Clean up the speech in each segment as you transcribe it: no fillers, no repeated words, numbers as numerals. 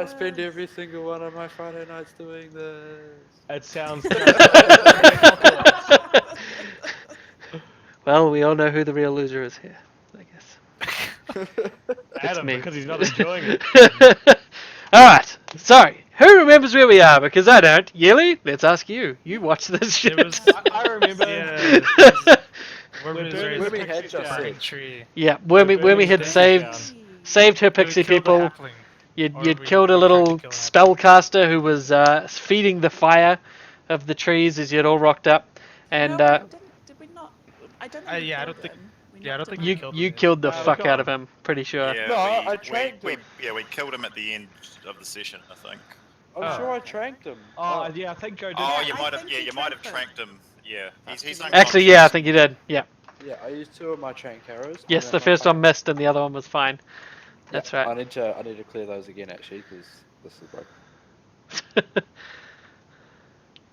spend every single one of my Friday nights doing this. It sounds. Well, we all know who the real loser is here, I guess. Adam, me. because he's not enjoying it. Alright, so, who remembers where we are? Because I don't. Yeli, let's ask you. You watch this shit. I remember. Yeah. We're Where doing we the had pixie just guy. said. tree. Yeah, when we burning had the saved her We pixie killed the people, halfling. you'd Or killed a we tried to little kill an spellcaster who was feeding the fire of the trees as you'd all rocked up, and No, did we not? I don't think we yeah, I killed don't think- him. We yeah, I knocked don't him think out. you killed the Wow, fuck come out on. of him, pretty sure. Yeah, No, I we, tranked we, him. we killed him at the end of the session, I think. I'm sure I tranked him. Oh, yeah, I think Joe did. Oh, Yeah, you I might have. think Yeah, you you might have tranked tranked him. Yeah, he's Actually, Actually, yeah, I think you did. Yeah. Yeah, I used 2 of my trank arrows. Yes, and the then first my- one missed and the other one was fine. Yeah, That's right. I need to clear those again actually because this is broken.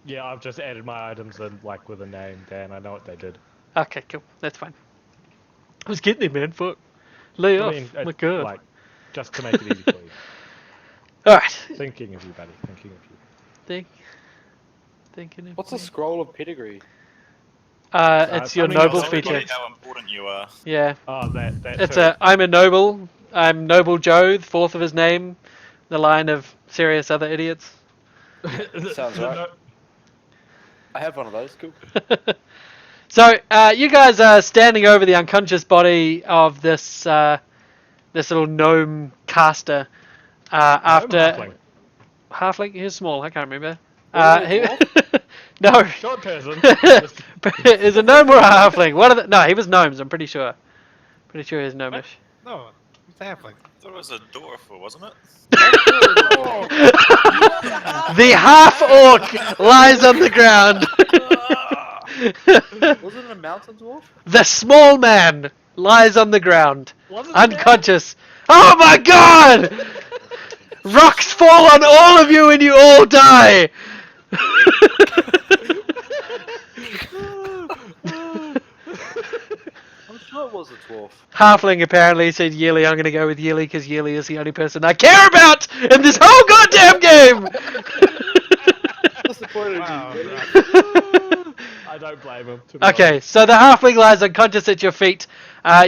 Yeah, I've just added my items in, like, with a name, Dan. I know what they did. Okay, cool. That's fine. I was getting there, man. Fuck. Lay off. My God. Like, just to make it easy for you. Alright. Thinking of you, buddy. Thinking of you. Thinking of What's a me. scroll of pedigree? It's your I mean, noble I'll feature. How important you are. Yeah. Oh, that It's too. I'm a noble. I'm Noble Joe, the fourth of his name. The line of serious other idiots. Sounds right. I have one of those. Cool. So, you guys are standing over the unconscious body of this this little gnome caster. After halfling, he's small. I can't remember. No, Short person. is a gnome or a halfling? What are the? No, he was gnomes. I'm pretty sure. Pretty sure he's gnomish. No, it's a halfling. I thought it was a dwarf, wasn't it? The half orc lies on the ground. Wasn't it a mountain dwarf? The small man lies on the ground, Wasn't it unconscious. Oh my God! Rocks fall on all of you and you all die! I'm sure it was a dwarf. Halfling apparently said Yeli. I'm gonna go with Yeli because Yeli is the only person I care about in this whole goddamn game! Disappointed Wow. you. I don't blame him. To be Okay, so the halfling lies unconscious at your feet.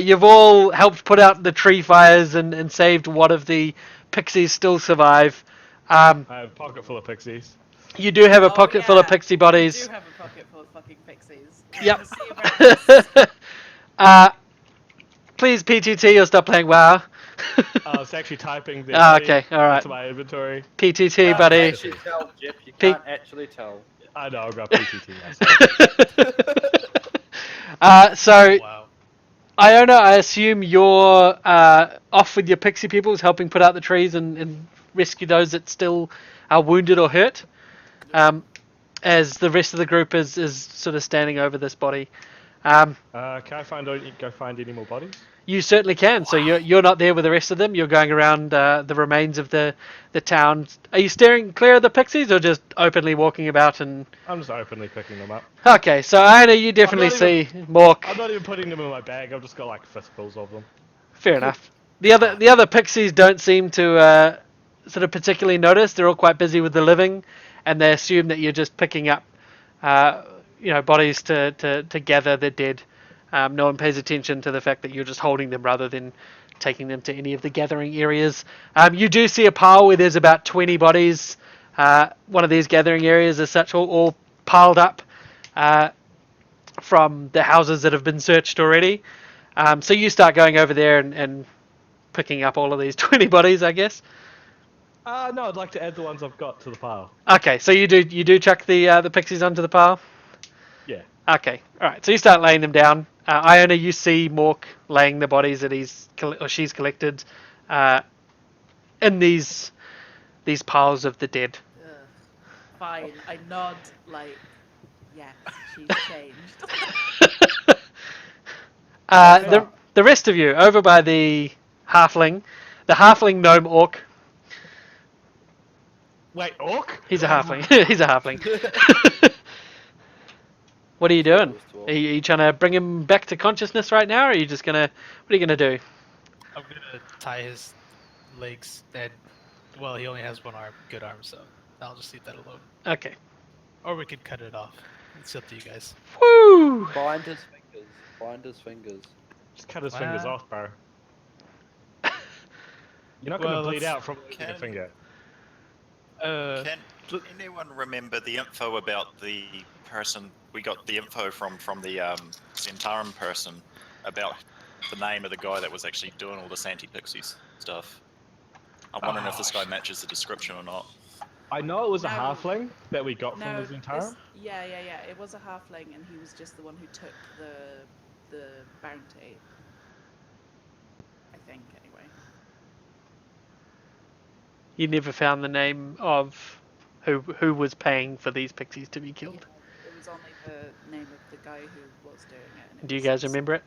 You've all helped put out the tree fires and saved one of the pixies still survive. I have a pocket full of pixies. You do have a pocket full of pixie You bodies. do have a pocket full of fucking pixies. Yep. See you very much. Please PTT or stop playing WoW. I was actually typing the Okay, alright. into my inventory. PTT, Can't buddy. actually tell, Jeff. You Pe- can't actually tell. I know, I've got PTT myself. So, Wow. Iona, I assume you're off with your pixie peoples, helping put out the trees and rescue those that still are wounded or hurt. As the rest of the group is sort of standing over this body. Can I go find any more bodies? You certainly can. So you're not there with the rest of them. You're going around the remains of the town. Are you steering clear of the pixies or just openly walking about? And I'm just openly picking them up. okay, so Iona, you definitely not see Mork. I'm not even putting them in my bag. I've just got like fistfuls of them. Fair enough. The other pixies don't seem to sort of particularly notice. They're all quite busy with the living, and they assume that you're just picking up, bodies to gather the dead. No one pays attention to the fact that you're just holding them rather than taking them to any of the gathering areas. You do see a pile where there's about 20 bodies. One of these gathering areas as such, all piled up from the houses that have been searched already. So you start going over there and picking up all of these 20 bodies, I guess. No, I'd like to add the ones I've got to the pile. Okay, so you do chuck the pixies onto the pile. Yeah. Okay, all right. So you start laying them down. Iona, you see Mork laying the bodies that she's collected in these piles of the dead. Ugh. Fine. I nod like, yes, she's changed. The rest of you over by the halfling gnome orc. Wait, orc? He's a halfling. He's a halfling. What are you doing? Are you trying to bring him back to consciousness right now, or are you just gonna? What are you gonna do? I'm gonna tie his legs and Well, he only has one arm, good arm, so I'll just leave that alone. Okay. Or we could cut it off. It's up to you guys. Woo! Bind his fingers. Bind his fingers. Just cut his fingers Wow. off, bro. You're not gonna Well, bleed let's- out from losing a Can- finger. Can anyone remember the info about the person we got the info from the Zentarum person about the name of the guy that was actually doing all this anti-pixies stuff? I'm wondering if this guy matches the description or not. I know it was a No. halfling that we got No, from the Zentarum. this- yeah. It was a halfling, and he was just the one who took the bounty. I think, anyway. You never found the name of who was paying for these pixies to be killed. It was only the name of the guy who was doing it. And it Do you was guys some- remember it?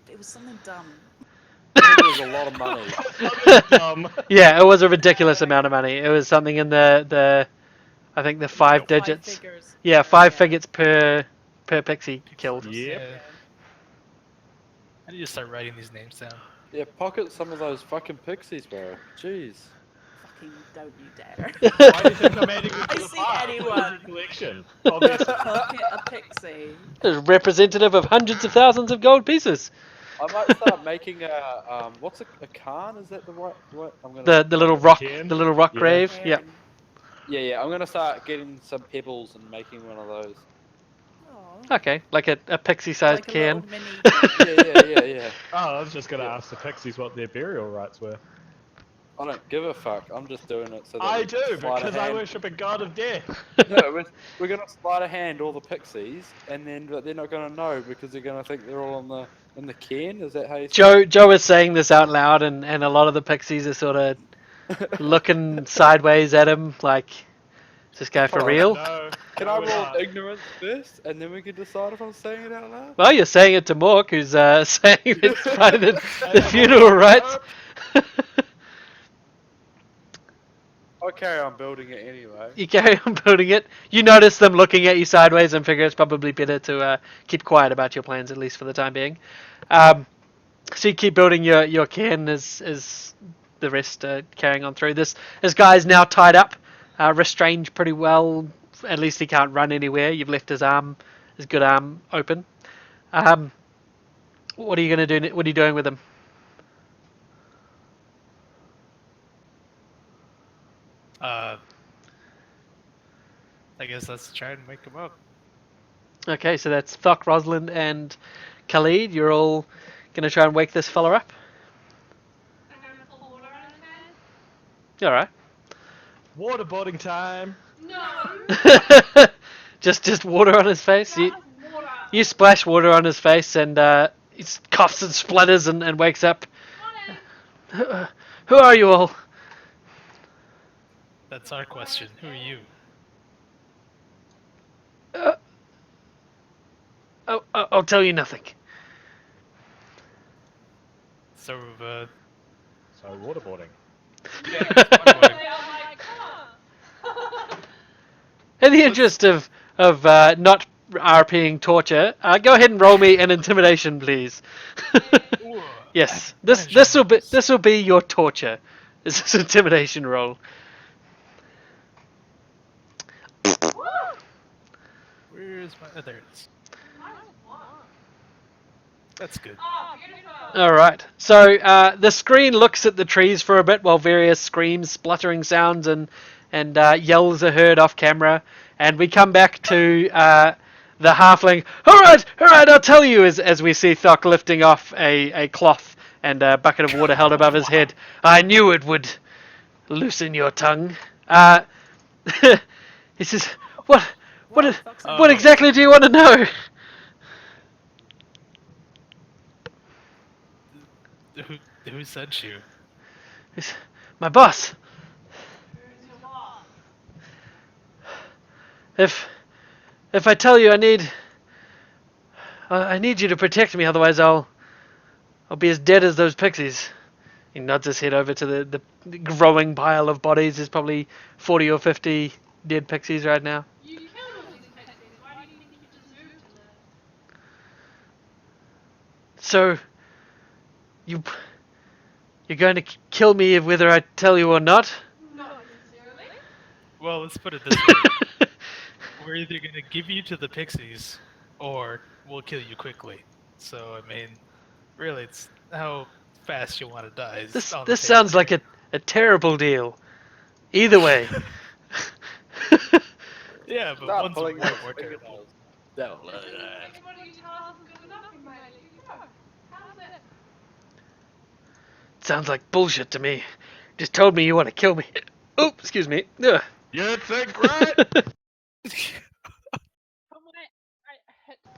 It was something dumb. It was a lot of money. Yeah, it was a ridiculous amount of money. It was something in the I think the 5 5 digits. figures. Yeah, 5 figures per pixie killed. Yep. Yeah. I need to start writing these names down. Yeah, pocket some of those fucking pixies, bro. Jeez. Fucking don't you dare. Why do you think I'm adding this I to the see pile? anyone. It's a collection. Obviously. Pocket a pixie. It's representative of hundreds of thousands of gold pieces. I might start making a what's a cairn? Is that the right? What I'm gonna. The little rock, Cairn? the little rock Yeah. grave. Yep. Cairn. Yeah. I'm gonna start getting some pebbles and making one of those. Aw. Okay, like a pixie-sized Like a cairn. little mini- Yeah. Oh, I was just gonna ask the pixies what their burial rites were. I don't give a fuck. I'm just doing it so that I we do, can sleight of because I hand- worship a god of death. No, we're gonna sleight of hand all the pixies, and then but they're not gonna know because they're gonna think they're all in the cairn. Is that how you? Joe is saying this out loud, and a lot of the pixies are sort of looking sideways at him, like, is this guy for Oh, real? No. Can no, I we're roll not. ignorance first, and then we can decide if I'm saying it out loud? Well, you're saying it to Mork, who's saying it's part of the funeral rites. I'll carry on building it anyway. You carry on building it. You notice them looking at you sideways and figure it's probably better to keep quiet about your plans, at least for the time being. So you keep building your cairn as the rest carrying on through. This guy's now tied up, restrained pretty well. At least he can't run anywhere. You've left his good arm open. What are you gonna do? What are you doing with him? I guess let's try and wake him up. Okay, so that's Thok, Rosalind, and Khalid. You're all gonna try and wake this fella up. All right. Waterboarding time. No. just water on his face. You splash water on his face, and he coughs and splutters and wakes up. Who are you all? That's our question. Who are you? I'll tell you nothing. So, So waterboarding. In the interest of not RPing torture, go ahead and roll me an intimidation, please. Ooh, Yes, I enjoy this will be your torture. This is intimidation roll. Where's my? Oh, there it is. That's good. All right. So the screen looks at the trees for a bit while various screams, spluttering sounds, and yells are heard off camera, and we come back to the halfling. All right, I'll tell you. As we see Thok lifting off a cloth and a bucket of water held above his head. I knew it would loosen your tongue. He says, what exactly do you want to know? Who sent you? It's my boss. If I tell you I need you to protect me, otherwise I'll be as dead as those pixies. He nods his head over to the growing pile of bodies. There's probably 40 or 50 dead pixies right now. You killed all these pixies. Why do you think you deserve to live? So You're going to kill me whether I tell you or not? Not necessarily. Well, let's put it this way: we're either gonna give you to the pixies, or we'll kill you quickly. So, I mean, really, it's how fast you want to die. Is This on the this table sounds here. like a terrible deal. Either way. Yeah, but Start one's pulling way those more terrible. fingernails. That'll, What do you tell us is good enough? We might let you go. How's that? Sounds like bullshit to me. Just told me you want to kill me. Oh, excuse me. Ugh. You think right? But when I hit my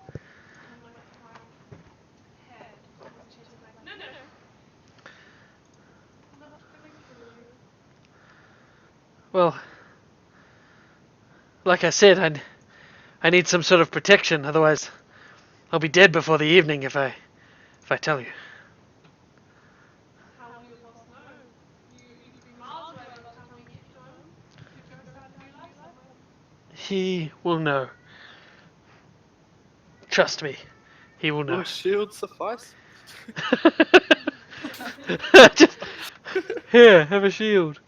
head on his chest, I'm like, no, no, I'm not gonna kill you. Well, like I said, I need some sort of protection. Otherwise, I'll be dead before the evening if I tell you. How will your boss know? You could be miles away by the time we get to him. You could go start a new life somewhere. He will know. Trust me, he will Will know. a shield suffice? Just, here, have a shield.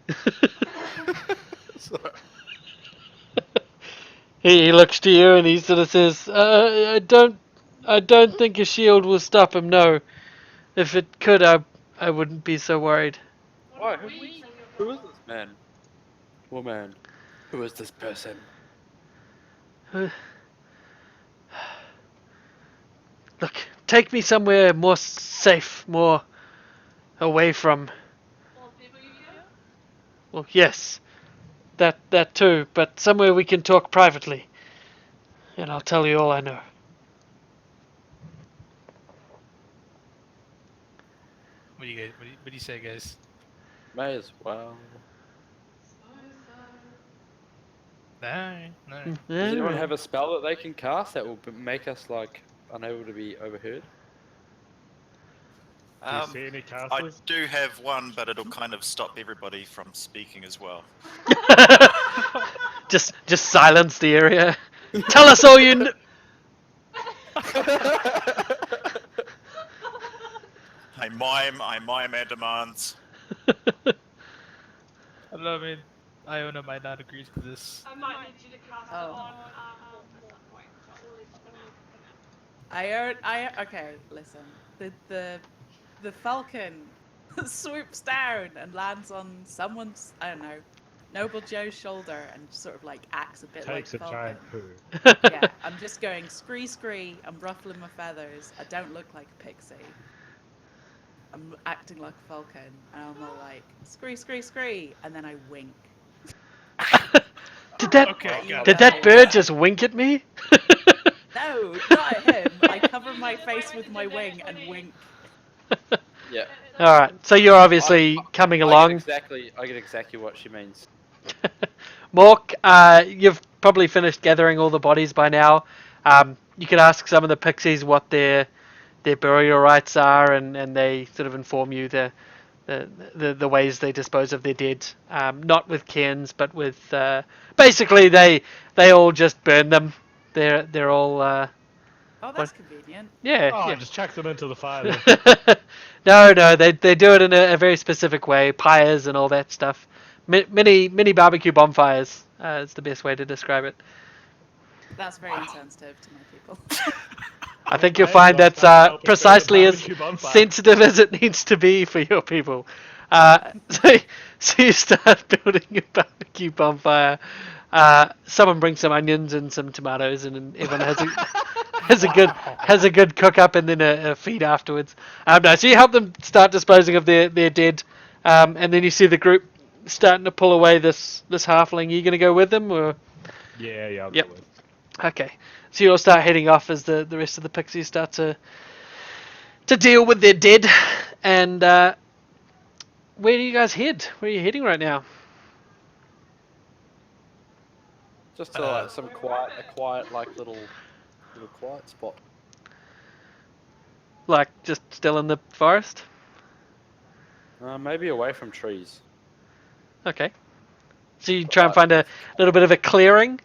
Sorry. He looks to you and he sort of says, I don't think a shield will stop him. No, if it could, I wouldn't be so worried. Why? What if we kill your Who is boss? this man? Woman. Who is this person? Look, take me somewhere more safe, more away from. All the people you kill? Well, yes, that too, but somewhere we can talk privately, and I'll tell you all I know. What do you guys? What do you say, guys? May as well. No, no. Does anyone have a spell that they can cast that will make us like unable to be overheard? Do you see any I casters? do have one, but it'll kind of stop everybody from speaking as well. just silence the area. Tell us all you. I mime our demands. I don't know. I mean, Iona might not agree to this. I might need you to cast it Oh. on at some point, but we'll leave it for now. Okay, listen. The falcon swoops down and lands on someone's, I don't know, Noble Joe's shoulder and sort of like acts a bit Takes a like giant falcon. poo. Yeah, I'm just going scree. I'm ruffling my feathers. I don't look like a pixie. I'm acting like a falcon, and I'm all like scree, and then I wink. Did that Okay, got did it. that bird just wink at me? No, not at him. I cover my face with my wing and wink. Yeah. All right, so you're obviously coming I along. get exactly what she means. Mork, you've probably finished gathering all the bodies by now. You could ask some of the pixies what their burial rites are, and they sort of inform you the ways they dispose of their dead. Not with cairns, but with basically they all just burn them. They're all Oh, that's convenient. yeah. Oh, yeah. just chuck them into the fire then. No, they do it in a very specific way. Pyres and all that stuff. Mini barbecue bonfires is the best way to describe it. That's very insensitive to my people. I think you'll I find lost that's that helping build a precisely as barbecue bonfire. sensitive as it needs to be for your people. So you start building a barbecue bonfire. Someone brings some onions and some tomatoes, and then everyone has a good cook up, and then a feed afterwards. No, so you help them start disposing of their dead, and then you see the group starting to pull away this halfling. Are you going to go with them, or? Yeah, I'll Yep. go with. Okay, so you all start heading off as the rest of the pixies start to deal with their dead. And where do you guys head? Where are you heading right now? Just to like a quiet like little quiet spot. Like just still in the forest? Maybe away from trees. Okay. So you try and find a little bit of a clearing,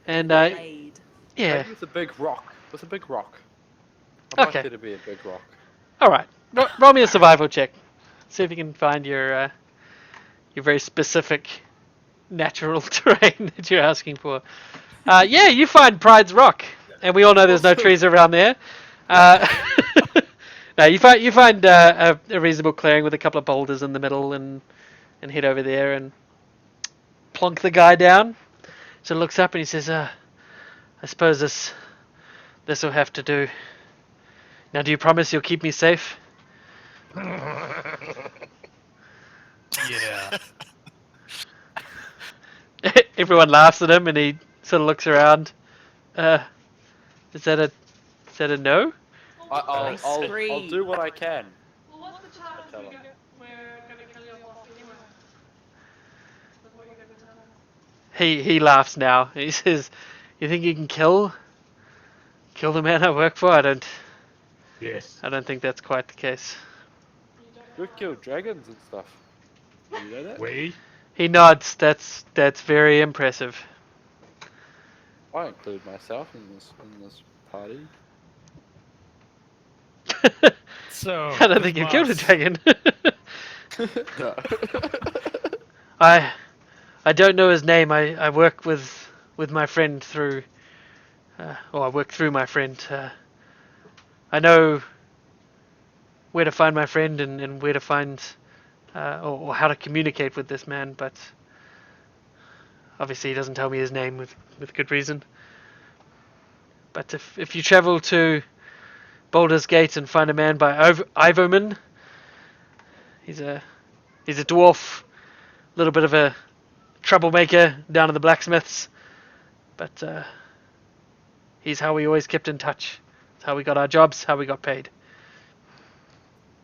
and Glade. yeah. Maybe with a big rock. With a big rock. I'd Okay. like there to be a big rock. All right. Roll me a survival check. See if you can find your very specific natural terrain that you're asking for. Yeah, you find Pride's Rock, and we all know there's no trees around there. No, you find a reasonable clearing with a couple of boulders in the middle, and head over there and plonk the guy down. So looks up and he says, "I suppose this will have to do. Now, do you promise you'll keep me safe?" Yeah. Everyone laughs at him, and he sort of looks around. Is that a no? Well, I'll Scream. do what I can. what's the chance tell we're him. gonna kill your boss anyway? With what you're gonna tell us? He laughs now. He says, "You think you can kill the man I work for? I don't think that's quite the case." You don't know We've how- killed dragons and stuff. You know that? We? He nods. That's very impressive. I include myself in this party. So I don't this think you killed a boss- dragon. No. I don't know his name. I work with my friend through, or I work through my friend. I know where to find my friend and where to find, or how to communicate with this man, but obviously he doesn't tell me his name with good reason. But if you travel to Baldur's Gate and find a man by Ivoman, he's a dwarf, a little bit of a troublemaker down in the blacksmiths, but he's how we always kept in touch. It's how we got our jobs, how we got paid.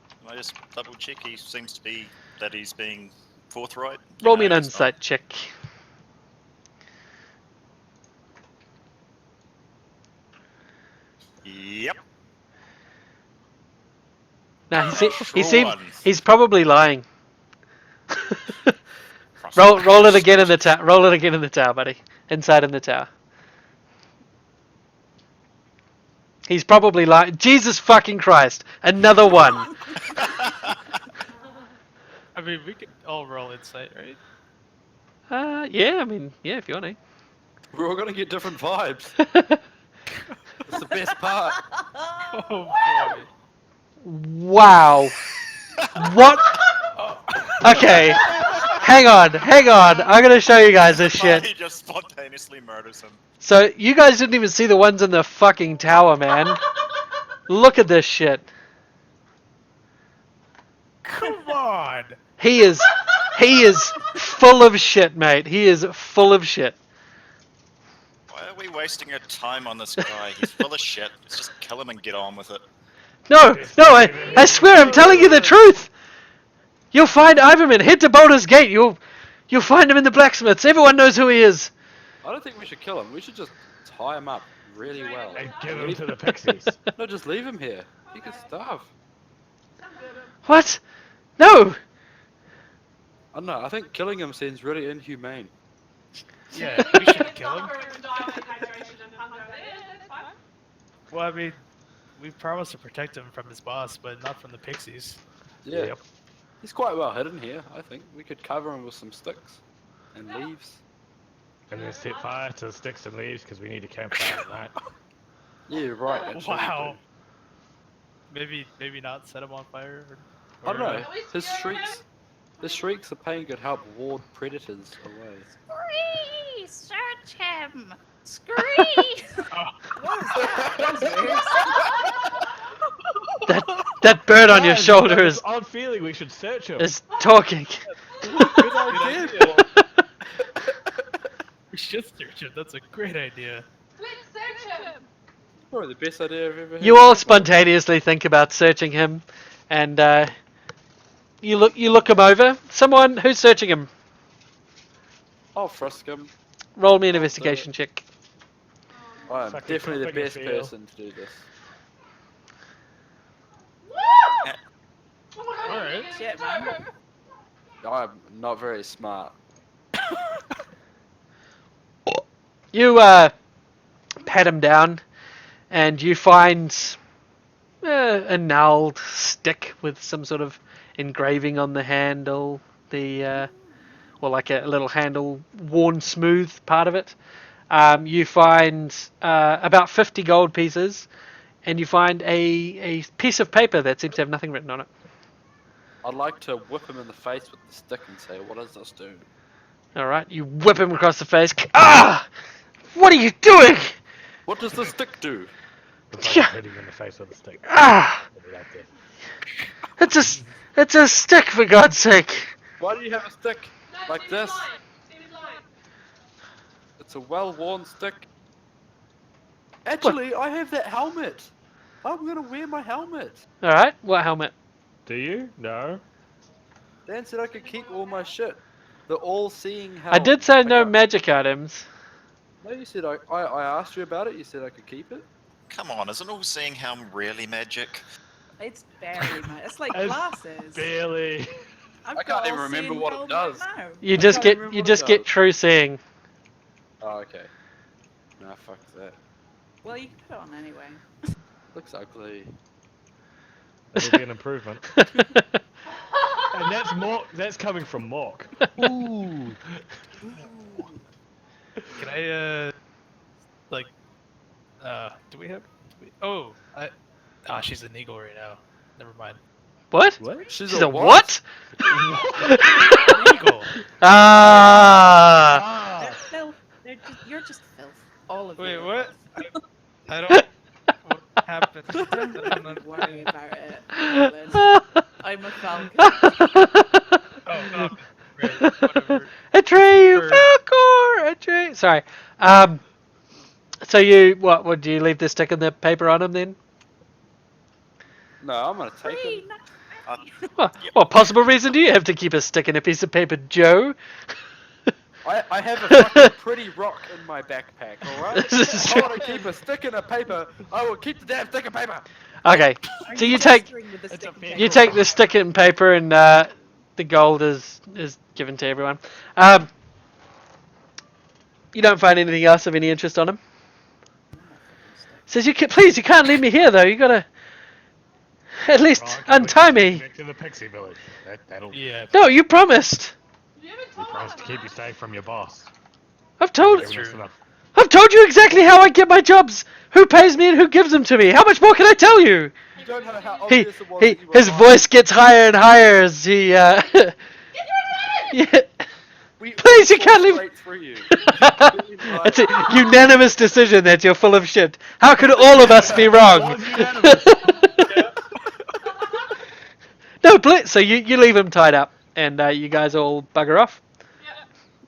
Can I just double check? He seems to be that he's being forthright. Roll me an he's not- insight check. Yep. Now Natural one. he's probably lying. roll it again in the tower. Roll it again in the tower, buddy. Inside in the tower. He's probably lying. Jesus fucking Christ! Another one. I mean, we could all roll insight, right? Yeah. I mean, yeah. If you want We're all gonna get different vibes. to. That's the best part. Oh boy. Wow. What? Okay. Hang on. I'm gonna show you guys this shit. He just spontaneously murders him. So you guys didn't even see the ones in the fucking tower, man. Look at this shit. Come on. He is full of shit, mate. He is full of shit. Why are we wasting our time on this guy? He's full of shit. Let's just kill him and get on with it. No, I swear I'm telling you the truth. You'll find Iverman. Head to Baldur's Gate. You'll find him in the blacksmiths. Everyone knows who he is. I don't think we should kill him. We should just tie him up really well. And give him to the pixies. No, just leave him here. He can starve. What? No. I don't know. I think killing him seems really inhumane. Yeah, we should kill him. Suffer and die of dehydration and hunger. Yeah, that's fine. Well, I mean, we promised to protect him from his boss, but not from the pixies. Yeah. Yep. He's quite well hidden here, I think. We could cover him with some sticks and leaves. And then set fire to the sticks and leaves because we need a campfire at night. Yeah, right. Actually, we Wow. Maybe not set him on fire. I don't know. At least His you're shrieks, his shrieks of pain could help ward predators away. Scree! Search him! Scree! That bird on your Guys, shoulder I've is got an odd feeling we should search him. talking. Good idea. We should search him. That's a great idea. Let's search him. Probably the best idea I've ever heard. You all spontaneously think about searching him, and you look him over. Someone who's searching him. I'll frisk him. Roll me an investigation check. I am Fucking definitely the cupping a best feel. person to do this. Woo! Oh my god, Alright. Shit, man. I'm not very smart. You pat him down, and you find a knurled stick with some sort of engraving on the handle, or like a little handle worn smooth part of it. You find about 50 gold pieces, and you find a piece of paper that seems to have nothing written on it. I'd like to whip him in the face with the stick and say, "What does this do?" All right, you whip him across the face. Ah! What are you doing? What does the stick do? It's like hitting in the face with a stick. Ah! Like this. It's a stick, for God's sake. Why do you have a stick No, like this? Stephen's lying. It's a well-worn stick. Actually, I have that helmet. I'm gonna wear my helmet. All right, what helmet? Do you? No. Dan said I could keep all my shit. The all-seeing helmet. I did say no got- magic items. No, you said I asked you about it. You said I could keep it. Come on, isn't all seeing helm really magic? It's barely, man. It's like It's glasses. Barely. I've I got can't even all remember seeing what it helmet does. now. You I just can't get remember you what it just get does. true seeing. Oh, okay. Nah, fuck that. Well, you can put it on anyway. Looks ugly. That'll be an improvement. And that's Mork. That's coming from Mork. Ooh. Can I, do we have? Oh, she's an eagle right now. Never mind. What? What? She's She's a what? An eagle. Ah. They're Ah. filth. You're just filth. All of you. Wait, are what? filth. I don't. What happened? I don't Don't worry understand. about it. Caitlin. I'm a falcon. Oh, right, whatever. A tree, Bird. Falcor, a tree. Sorry. So you what? Do you leave the stick and the paper on him then? No, I'm gonna take Free, him. not What possible reason do you have to keep a stick and a piece of paper, Joe? I have a fucking pretty rock in my backpack, alright? This is If true. I want to keep a stick and a paper, I will keep the damn stick of paper! Okay. Are So you take gesturing with the It's stick a and bit- paper? you take the stick and paper, and the gold is given to everyone. You don't find anything else of any interest on him. Says please, you can't leave me here though. You gotta at least Right, okay, untie we can take you me. back to the Pixie Village. That'll. Yeah. No, you promised. You haven't We told promise to us keep you that. safe from your boss. I've told That's true. I've told you exactly how I get my jobs. Who pays me and who gives them to me? How much more can I tell you? You don't know how He obvious it was that you were his lying. voice gets higher and higher as he Get your head! yeah. We Please, you saw can't leave. straight through you. Completely lied. That's a unanimous decision that you're full of shit. How could all of us be wrong? Was unanimous. No, please. So you leave him tied up, and you guys all bugger off. Yeah.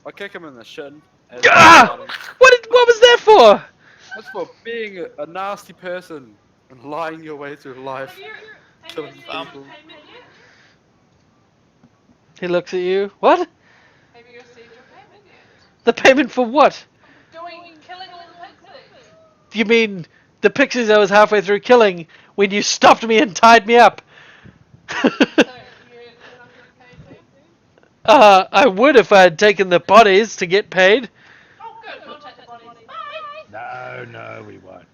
I kick him in the shin. as Ah! he's lying. What was that for? That's for being a nasty person and lying your way through life. Have you Killing received people. payment yet? He looks at you. What? Have you received your payment yet? The payment for what? Killing all the pixies. You mean the pixies I was halfway through killing when you stopped me and tied me up? So you're not getting paid then? I would if I had taken the bodies to get paid. Oh, good. We'll take the bodies. Bye. No, we won't.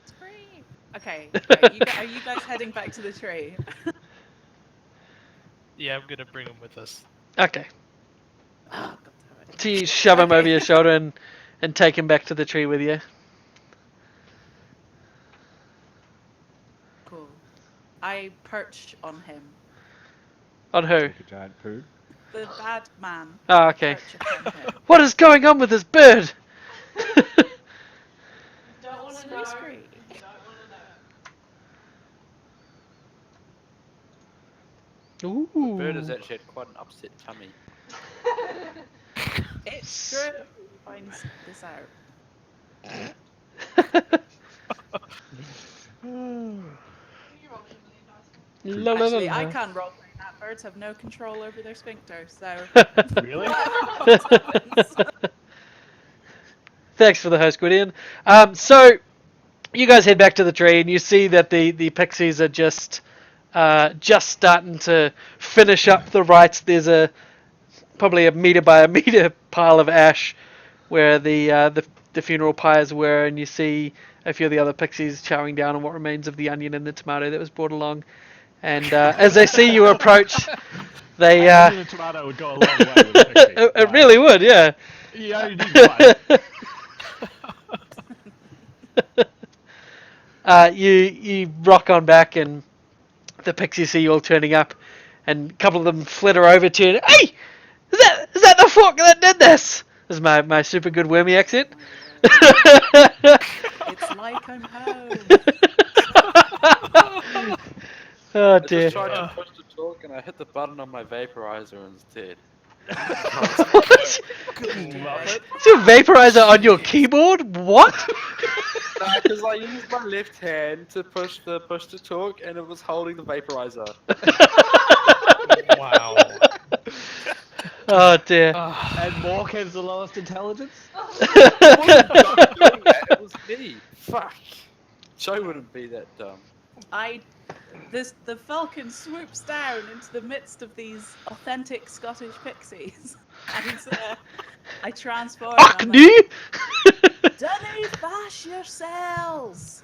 It's free. Okay, right, are you guys heading back to the tree? Yeah, I'm gonna bring him with us. Okay. Oh, God damn it. So you shove him over your shoulder and take him back to the tree with you. Cool. I perch on him. On who? Like a giant poo. The bad man. Oh, okay. Perch upon him. What is going on with this bird? Don't want to know. Scree. Don't want to know. Ooh. Bird has actually had quite an upset tummy. It's true. Finds this out. You roll $2 million. La, la, la, Actually, la. I can roleplay that. Birds have no control over their sphincter, so Really? whatever happens. Thanks for the host, Gwydion. So you guys head back to the tree and you see that the pixies are just starting to finish up the rites. There's probably a meter by a meter pile of ash where the funeral pyres were, and you see a few of the other pixies chowing down on what remains of the onion and the tomato that was brought along. And as they see you approach, they Onion and tomato would go a long way with a pixie. it really would, yeah. You only need one. You rock on back, and the pixies see you all turning up, and a couple of them flitter over to you. Hey, is that the fork that did this? This is my super good wormy accent. It's like I'm home. Oh I dear. just tried to push to talk and I hit the button on my vaporizer instead. Is your vaporizer on your keyboard? What? Nah, because I used my left hand to push to talk and it was holding the vaporizer. Wow. Oh dear. And Mork has the lowest intelligence? It was me. Fuck. Joe wouldn't be that dumb. The falcon swoops down into the midst of these authentic Scottish pixies, and I transform. Orkney? Dunny fash yourselves!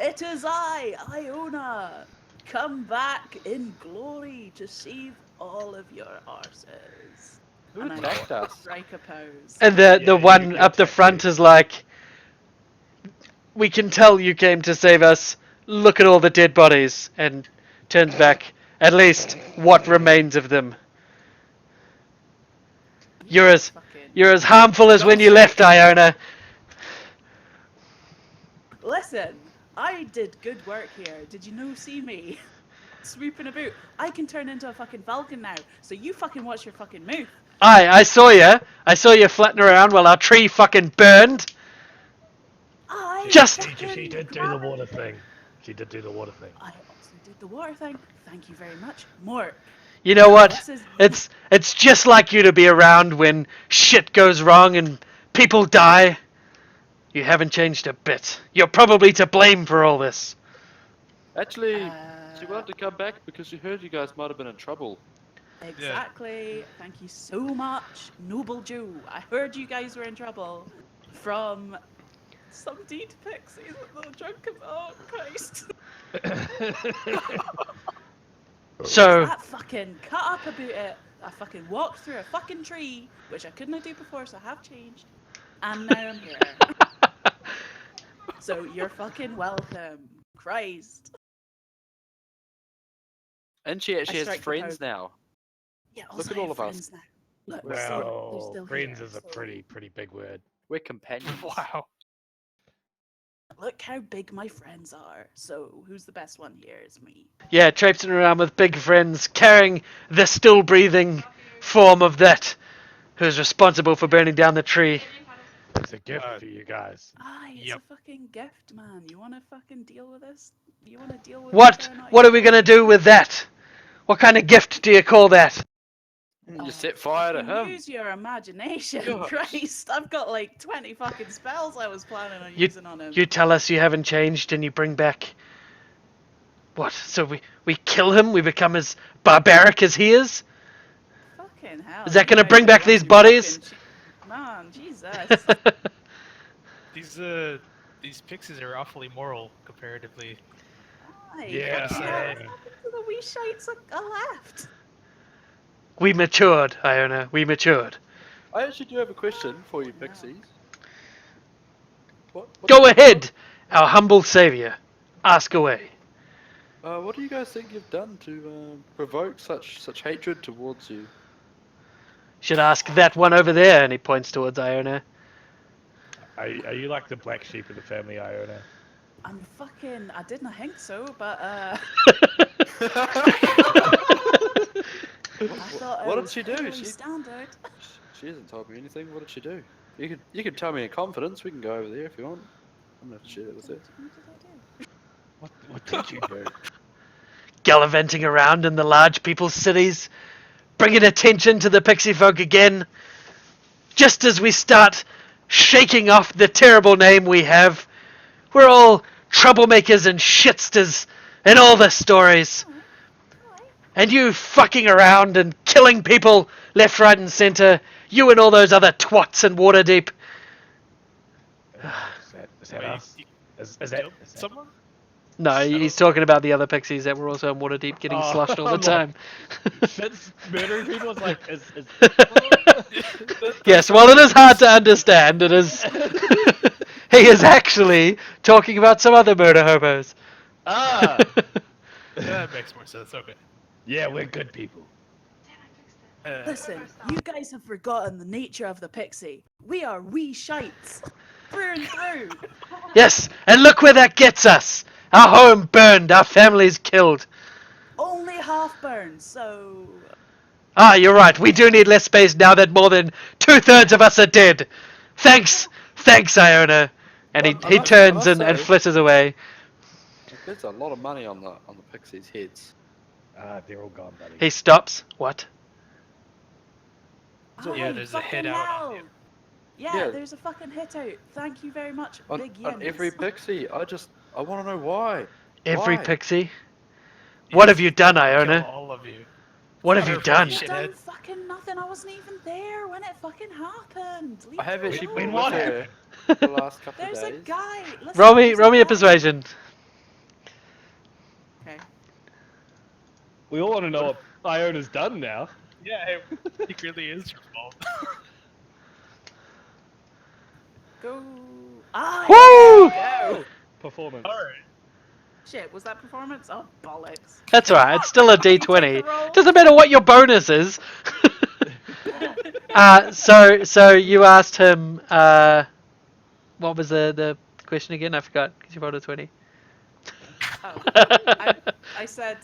It is I, Iona. Come back in glory to save all of your horses. Who And I attacked us? strike a pose. And the Yeah, one you up the attacked front me. is like, we can tell you came to save us. Look at all the dead bodies, and turns back. At least what remains of them. You're as harmful as when you left, Iona. Listen, I did good work here. Did you no see me? Swooping about. I can turn into a fucking falcon now, so you fucking watch your fucking move. I saw you. I saw you flitting around while our tree fucking burned. Just- She did do the water thing. She did do the water thing. I also did the water thing. Thank you very much. More. You know what? This is- It's just like you to be around when shit goes wrong and people die. You haven't changed a bit. You're probably to blame for all this. Actually, she wanted to come back because she heard you guys might have been in trouble. Exactly. Thank you so much, noble Jew. I heard you guys were in trouble from some deed pixies at the drunken. Oh Christ! So, That fucking cut up about it. I fucking walked through a fucking tree, which I couldn't do before, so I have changed, and now I'm here. So you're fucking welcome, Christ. And she actually has strike the friends pose. now. Yeah, Look also at all I have of us. friends now. Look, they're still Well, friends here, is a so- pretty big word. We're companions. Wow. Look how big my friends are. So who's the best one here? Is me. yeah, traipsing around with big friends, carrying the still breathing form of that who's responsible for burning down the tree. It's a gift for you guys. It's Yep. a fucking gift, man. You wanna fucking deal with this? You wanna deal with What? whether or not What you are we can? gonna do with that? What kind of gift do you call that? You set fire to fucking him. Use your imagination, Gosh. Christ! I've got like 20 fucking spells I was planning on You, using on him. you tell us you haven't changed and you bring back... What? So we kill him? We become as barbaric as he is? Fucking hell. Is that you gonna guys bring are back the these ones who bodies? fucking Man, Jesus. These pixies are awfully moral comparatively. Aye, Yeah. fucking hell, what happened to the wee shites left? We matured, Iona. We matured. I actually do have a question for you, pixies. What Go ahead, our humble savior. Ask away. What do you guys think you've done to provoke such hatred towards you? Should ask that one over there, and he points towards Iona. Are you like the black sheep of the family, Iona? I'm fucking. I didn't think so, but I thought it What did was she do? fairly She- standard. She hasn't told me anything. What did she do? You can tell me in confidence. We can go over there if you want. I'm gonna have to share that with her. What did I do? What did you do? Gallivanting around in the large people's cities, bringing attention to the pixie folk again. Just as we start shaking off the terrible name we have, we're all troublemakers and shitsters in all the stories. And you fucking around and killing people left, right, and centre. You and all those other twats in Waterdeep. Is that Wait, us? you Is killed that someone? No, he's talking about the other pixies that were also in Waterdeep getting Oh, sloshed all the I'm time. like, Fitz murdering people is like is Yes, while it is hard to understand, it is. He is actually talking about some other murder hobos. ah That makes more sense. Okay. yeah, we're good people. Listen, you guys have forgotten the nature of the pixie. We are wee shites. Through and through. Yes, and look where that gets us! Our home burned, our families killed. Only half burned, so. Ah, you're right, we do need less space now that more than 2/3 of us are dead. Thanks, Iona. And I he must turns and say, flitters away. there's a lot of money on the pixies' heads. Ah, they're all gone, buddy. He stops. What? Oh, yeah, there's a hit fucking out hell. on you. Yeah, Yeah. there's a fucking hit out. Thank you very much, On, big on every yims. pixie, I want to know why. Every Why? pixie? What have you done, Kill Iona? all of you. What have you Careful, done? you I've shithead. done fucking nothing. I wasn't even there when it fucking happened. Leave I have me actually alone. been what with her happened? the last couple There's of a days. guy. Listen, Roll me there's a guy. persuasion. Okay. We all want to know what Iona's done now. Yeah, it really is your fault. Go. Ah, Woo! yeah, go. Performance. Alright. Shit, was that performance? Oh, bollocks. That's alright, it's still a You take d20. the roll. Doesn't matter what your bonus is. So you asked him, what was the question again? I forgot, because you rolled a 20. Oh, I said,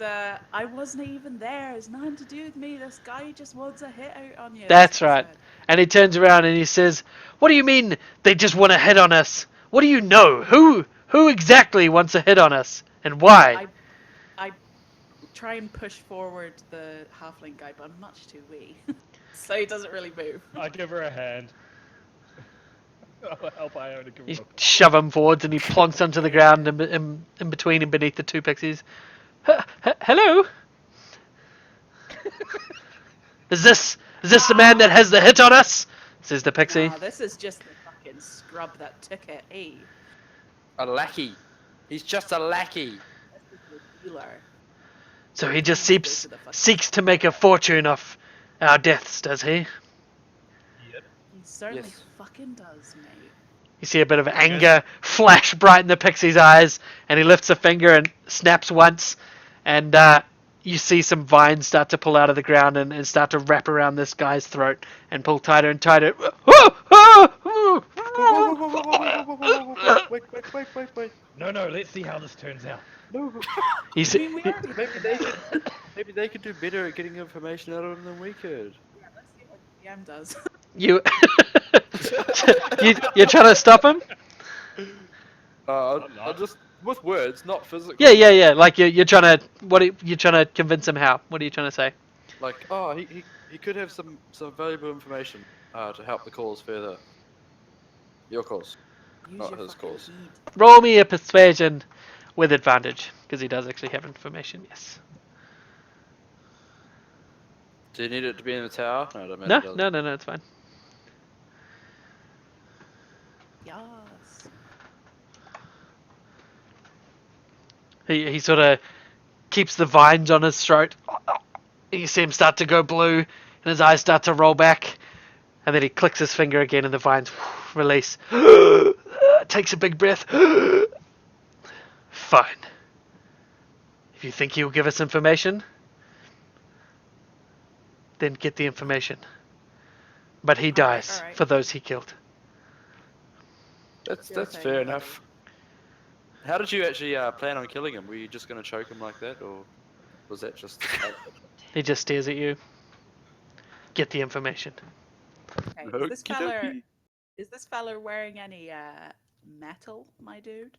I wasn't even there. It's nothing to do with me. This guy just wants a hit out on you. That's what I right. said. And he turns around and he says, "What do you mean they just want to hit on us? What do you know? Who exactly wants a hit on us? And why?" I try and push forward the halfling guy, but I'm much too wee. So he doesn't really move. I give her a hand. I'll help Iona give her You a shove him forwards and he plonks onto the ground in between and beneath the two pixies. Hello? Is this the man that has the hit on us? Says the pixie. Nah, this is just the fucking scrub that took it, eh? A lackey. He's just a lackey. This is the dealer. So he just Go to the fucking- seeks to make a fortune off our deaths, does he? Yep. He certainly Yes. fucking does, mate. You see a bit of anger flash bright in the pixie's eyes, and he lifts a finger and snaps once, and you see some vines start to pull out of the ground and start to wrap around this guy's throat and pull tighter and tighter. Wait. No, let's see how this turns out. No. You I see, mean, we already Maybe they could do better at getting information out of him than we could. Yeah, let's see what the DM does. you, you're trying to stop him? I'll not. just with words, not physically. Yeah. Like you're trying to you're trying to convince him how? What are you trying to say? Like, he could have some valuable information to help the cause further. Your cause. Use Not your his fucking cause. heat. Roll me a persuasion with advantage, because he does actually have information. Yes. Do you need it to be in the tower? No, it doesn't matter. does it? No, it's fine. Yes. He sort of keeps the vines on his throat. You see him start to go blue, and his eyes start to roll back, and then he clicks his finger again, and the vines release. Takes a big breath. Fine. If you think he'll give us information, then get the information. But he dies alright. for those he killed. That's Sure fair thing, enough. How did you actually plan on killing him? Were you just going to choke him like that, or was that just? He just stares at you. Get the information. Okay. Okey-dokey. Is this fella wearing any metal, my dude?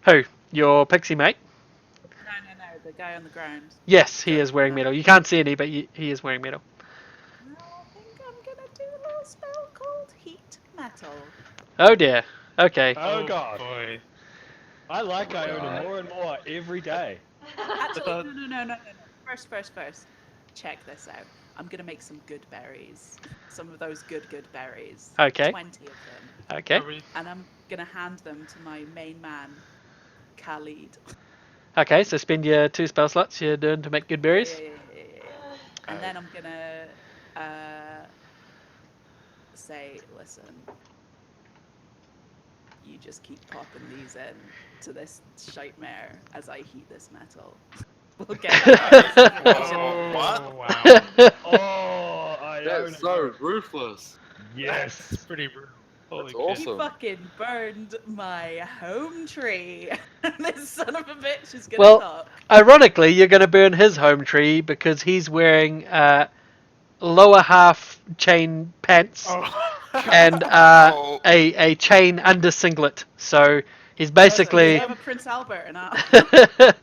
Who? Your pixie mate? No, the guy on the ground. Yes, he is wearing metal. You can't see any, but he is wearing metal. Well, I think I'm gonna do a little spell called heat metal. Oh dear. Okay. Oh god. Boy. I like Iona more and more every day. Actually, no. First. Check this out. I'm gonna make some good berries. Some of those good berries. Okay. 20 of them. Okay. Are we, And I'm gonna hand them to my main man, Khalid. Okay, so spend your 2 spell slots you're doing to make good berries. Yeah. And then I'm gonna say, listen, you just keep popping these in to this shite mare as I heat this metal. We'll get back to this information. What? Wow. Oh, I own That's it. so ruthless. Yes. It's pretty brutal. Holy That's shit. awesome. He fucking burned my home tree. This son of a bitch is gonna Well, talk. ironically, you're going to burn his home tree because he's wearing lower half chain pants and Oh. a chain under singlet. So he's So basically. I'm a Prince Albert and I.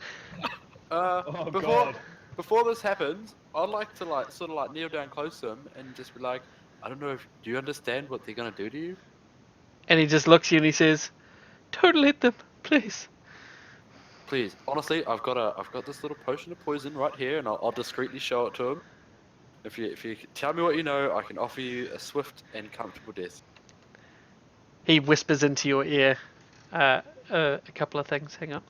Oh, Before God. before this happens, I'd like to like sort of like kneel down close to him and just be like, I don't know if do you understand what they're gonna do to you? And he just looks at you and he says, "Don't let them, please." Please, honestly, I've got this little potion of poison right here, and I'll discreetly show it to him. If you tell me what you know, I can offer you a swift and comfortable death. He whispers into your ear a couple of things. Hang on.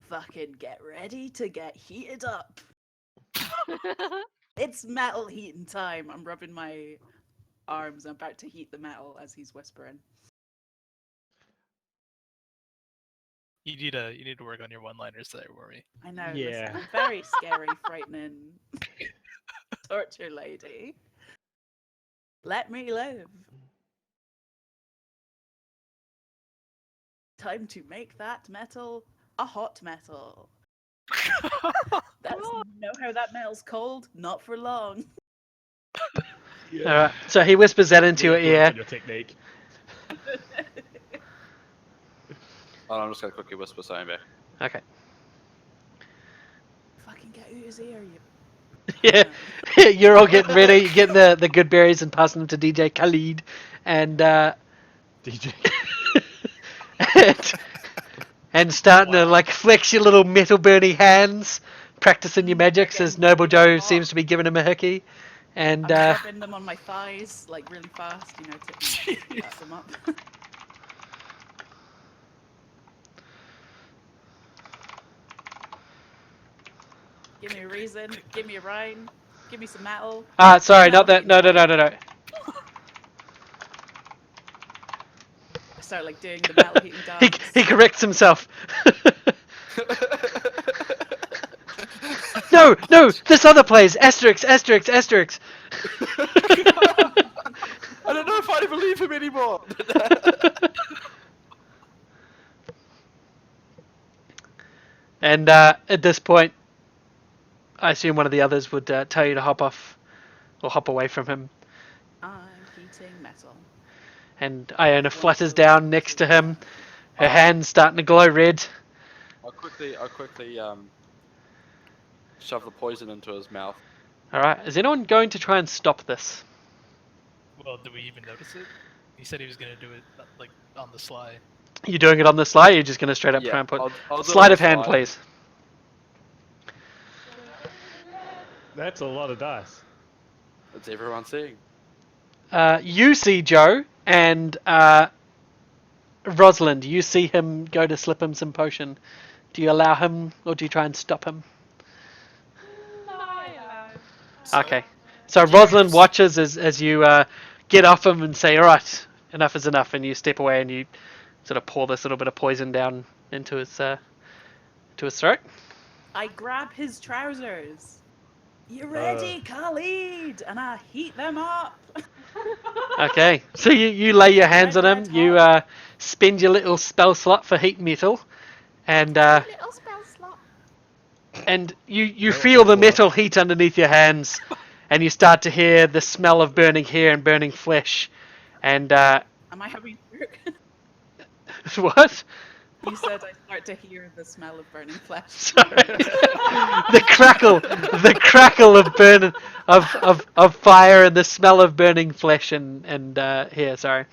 Fucking get ready to get heated up. It's metal heating time. I'm rubbing my arms. I'm about to heat the metal as he's whispering. You need to work on your one-liners there, Rory. I know. Yeah. Listen, I'm very scary, frightening torture lady. Let me live. Time to make that metal a hot metal. Know how that metal's cold? Not for long. Alright, so he whispers that into your Really good ear. on your technique. And I'm just gonna quickly whisper something back. Okay. Fucking get out his ear, you. Yeah, you're all getting ready, getting the good berries and passing them to DJ Khalid, and DJ. and starting to like flex your little metal burning hands, practicing your magics as Noble Joe seems to be giving him a hickey, and I'm rubbing them on my thighs like really fast, you know, to gas them up. Give me a reason. Give me a rhyme. Give me some metal. sorry, not that. Metal No. heating I start like doing the metal heating dance. He corrects himself. No, this other place. Asterix. I don't know if I believe him anymore. And at this point, I assume one of the others would tell you to hop off or hop away from him. I'm heating metal. And Iona flutters down next to him. Her hands starting to glow red. I'll quickly shove the poison into his mouth. All right, is anyone going to try and stop this? Well, did we even notice it? He said he was gonna do it like on the sly. You doing it on the sly? Or you're just going to straight up Yeah, try and put I'll do it sleight on of the hand, sly. please. That's a lot of dice. That's everyone seeing. You see Joe and Rosalind. You see him go to slip him some potion. Do you allow him, or do you try and stop him? No, I allow. Okay. So Rosalind watches as you get off him and say, "All right, enough is enough," and you step away and you sort of pour this little bit of poison down into his throat. I grab his trousers. You ready, Khalid? And I heat them up. Okay. So you lay your hands on him. You spend your little spell slot for heat metal, and Little spell slot. and you feel the metal heat underneath your hands, and you start to hear the smell of burning hair and burning flesh, and Am I having what? You said I start to hear the smell of burning flesh. Sorry. the crackle of burning of fire and the smell of burning flesh and hair. Sorry,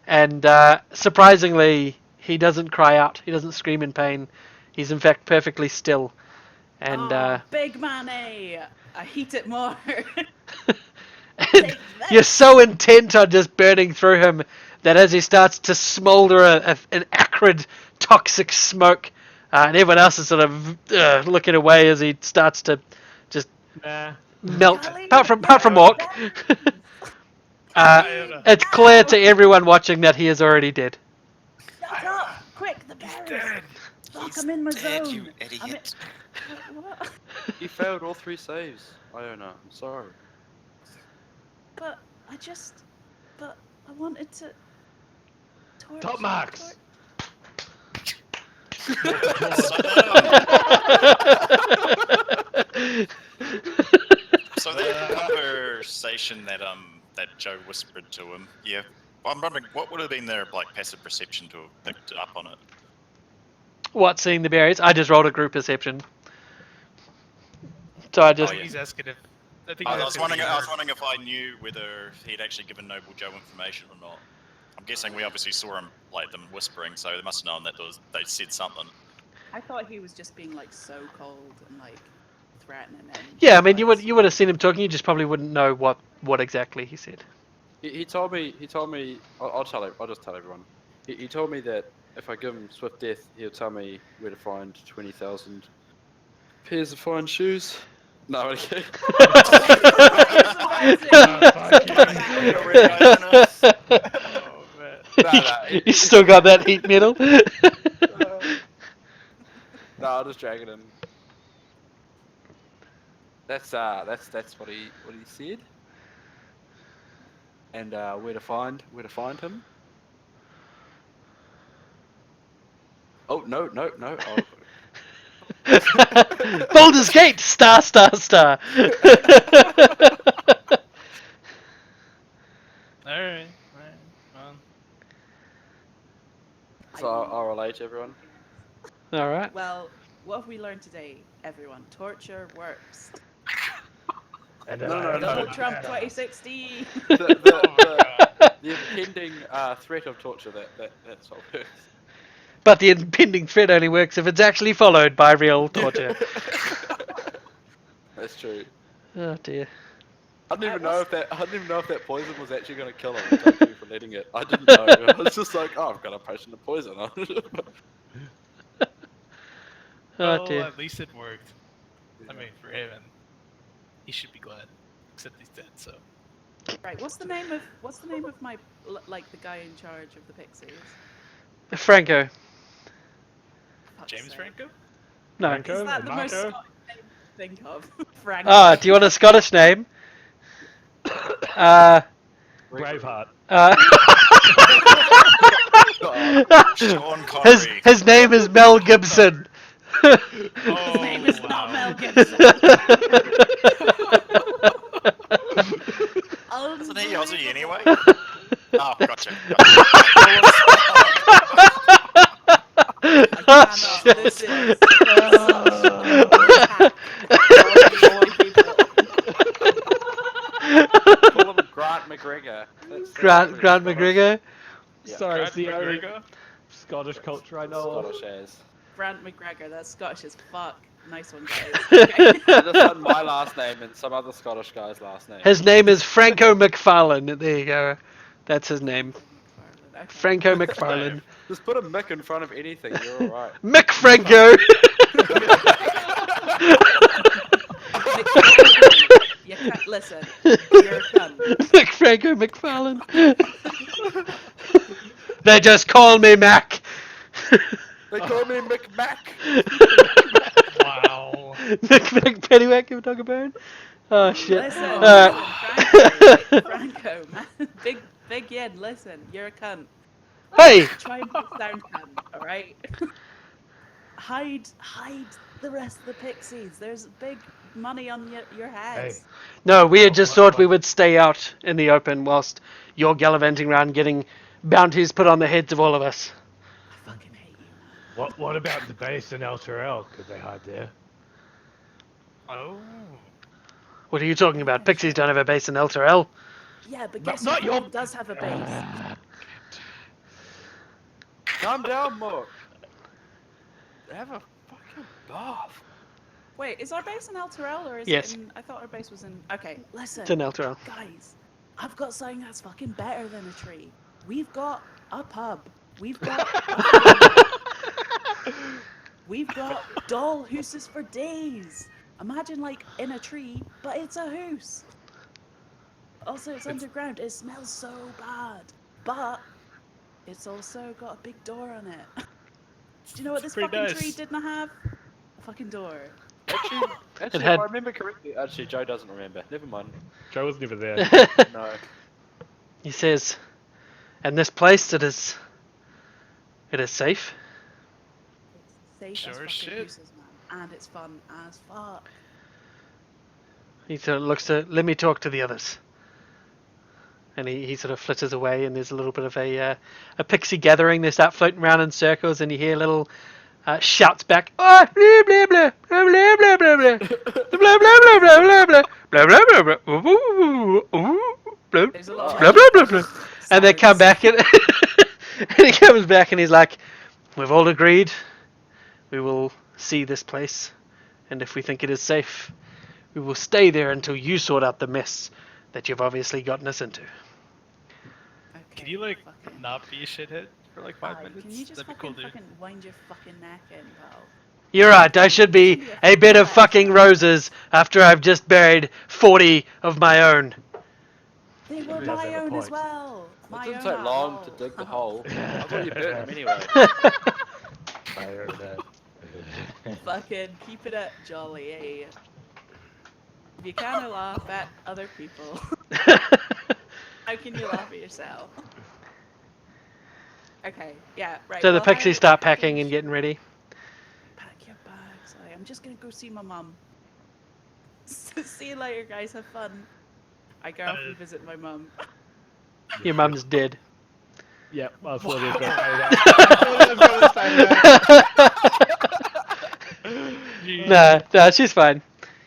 and surprisingly, he doesn't cry out. He doesn't scream in pain. He's in fact perfectly still, and Big money. I heat it more. And you're so intent on just burning through him that as he starts to smolder an acrid, toxic smoke, and everyone else is sort of looking away as he starts to just Nah. melt. Golly, Apart from you're Orc, Iona. it's clear to everyone watching that he is already dead. Shut up! Quick, the He's bears! dead. Fuck, He's I'm in my dead, zone. you I'm in... idiot. What? He failed all 3 saves, Iona. I'm sorry. But I just... But I wanted to... Torch... Top marks. So that conversation that Joe whispered to him, yeah. I'm wondering what would have been their like passive perception to have picked up on it. What, seeing the berries? I just rolled a group perception. So I just... Oh, yeah. He's asking if. I think I he's was asking if wondering. he I was heard. wondering if I knew whether he'd actually given Noble Joe information or not. I'm guessing we obviously saw him like them whispering, so they must have known that they said something. I thought he was just being like so cold and like threatening him. Yeah, I mean, you would have seen him talking. You just probably wouldn't know what exactly he said. He told me. I'll tell him. I'll just tell everyone. He told me that if I give him swift death, he'll tell me where to find 20,000 pairs of fine shoes. No, okay. Oh, man. You still got that heat metal? No, I'll just drag it in. That's what he said. And where to find him? Oh no! Oh. Baldur's Gate! Star, star, star! Alright. Well, So I'll relay to everyone. Alright. Well, what have we learned today, everyone? Torture works. And No. Donald Trump 2016. The impending threat of torture that's all works. But the impending threat only works if it's actually followed by real torture. That's true. Oh dear. I didn't even know if that poison was actually going to kill him. Thank you for letting it. I didn't know. I was just like, oh, I've got a potion of poison. Oh well, dear. at least it worked. I mean, for him, and he should be glad. Except he's dead, so. Right, what's the name of my like the guy in charge of the Pixies? Franco. Fuck's James sake. Franco? No. Franco? Is that the most Marco? Scottish name to think of? Franco. Ah, do you want a Scottish name? Braveheart. Sean Connery. his name is Mel Gibson. Oh, His name is not wow. Mel Gibson. Isn't he Aussie anyway? Unbelievable. Oh, gotcha. I cannot. This is Call him Grant McGregor. Grant Scottish. McGregor. Yeah. Sorry, it's the Grant only McGregor? Scottish culture I know of. Scottish as. Grant McGregor. That's Scottish as fuck. Nice one, guys. Okay. I just had my last name and some other Scottish guy's last name. His name is Franco McFarlane. There you go. That's his name. Okay. Franco McFarlane. Just put a Mick in front of anything, you're alright. Mick Franco. You can't listen. You're a cunt. Mick Franco McFarlane. They just call me Mac. They call me Mick Mac. Wow. Mick Pennywhack of Dogabone. Oh shit. Listen, Uh, Franco, man. Big Yen, listen, you're a cunt. Hey. Try and put down cunt, alright? hide the rest of the pixies. There's big money on your heads. No, we had just thought we would stay out in the open whilst you're gallivanting around getting bounties put on the heads of all of us. I fucking hate you, man. What about the base in El Terrell? Could they hide there? Oh. What are you talking about? Pixies don't have a base in El Terrell. Yeah, but No, guess not what? your- It does have a base. Calm down, Mark. Have a fucking bath. Wait, is our base in El Terrell or is Yes. it in... I thought our base was in... Okay, listen. It's in El Terrell. Guys, I've got something that's fucking better than a tree. We've got a pub. We've got we've got doll hooses for days. Imagine like in a tree, but it's a hoose. Also, it's underground. It smells so bad, but it's also got a big door on it. Do you know what this Pretty fucking nice. tree didn't have? A fucking door. Actually, had- if I remember correctly, actually, Joe doesn't remember. Never mind. Joe was never there. No. He says, "And this place, it is safe." It's safe Sure as as fucking shit. hooses, man, and it's fun as fuck. He sort of looks at. Let me talk to the others. And he sort of flitters away, and there's a little bit of a pixie gathering. They start floating around in circles, and you hear little shouts back. Oh, blah blah blah blah blah blah blah blah blah blah blah blah blah blah blah blah blah blah ooh, ooh, blah There's a lot of blah blah blah blah. And they come back, and and he comes back, and he's like, "We've all agreed. We will see this place, and if we think it is safe, we will stay there until you sort out the mess that you've obviously gotten us into." Can you like not be a shithead for like 5 minutes? Can you just That'd be cool, fucking dude. wind your fucking neck in, pal? You're right, I should be a bed of fucking roses after I've just buried 40 of my own. They were He does my have a own as point. well. It My didn't own take at long all. to dig the hole. I thought you burnt him anyway. Fucking keep it at jolly, eh? If you can't laugh at other people, how can you laugh at yourself? Okay, yeah, right. So the well, pixies how start can packing we and getting ready. Pack your bags. I'm just gonna go see my mum. See you later, guys. Have fun. I go off and visit my mum. Your mum's dead. Yep, I thought he was going to say that. I thought he was going to say that. No, she's fine.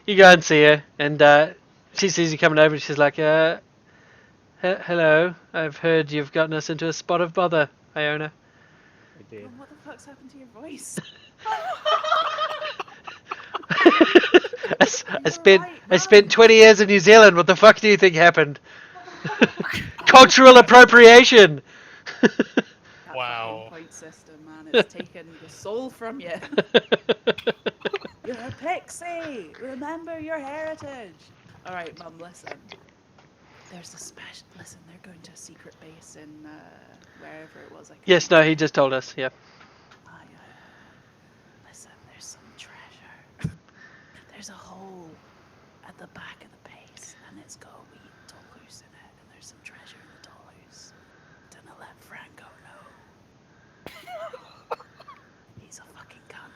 You go and see her, and she sees you coming over, and she's like, hello, I've heard you've gotten us into a spot of bother, Iona. I did. Mum, what the fuck's happened to your voice? I spent 20 years in New Zealand. What the fuck do you think happened? Cultural appropriation. That Wow. fucking point system, man. It's taken the soul from you. You're a pixie. Remember your heritage. All right, Mum. Listen. There's a special. Listen, they're going to a secret base in wherever it was. I can't Yes, no, he just told us. Yeah. Listen, there's some treasure. There's a hole at the back of the base, and it's got a wee dollhouse in it, and there's some treasure in the dollhouse. Don't let Franco know. He's a fucking cunt.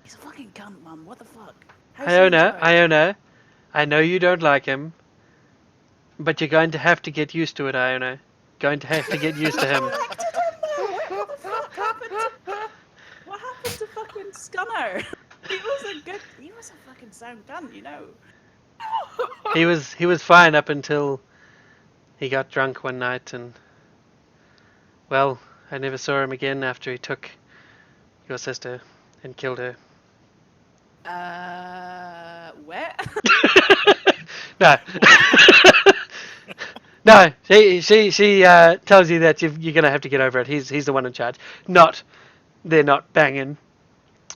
He's a fucking cunt, Mum. What the fuck? How's he in charge? Iona, I know you don't like him, but you're going to have to get used to it, Iona. Going to have to get used to him. What the fuck happened to... What happened to fucking Scunner? He was a fucking sound cunt, you know. He was fine up until he got drunk one night, and well, I never saw him again after he took your sister and killed her. Wet? No. No, she tells you that you're gonna have to get over it. He's the one in charge. They're not banging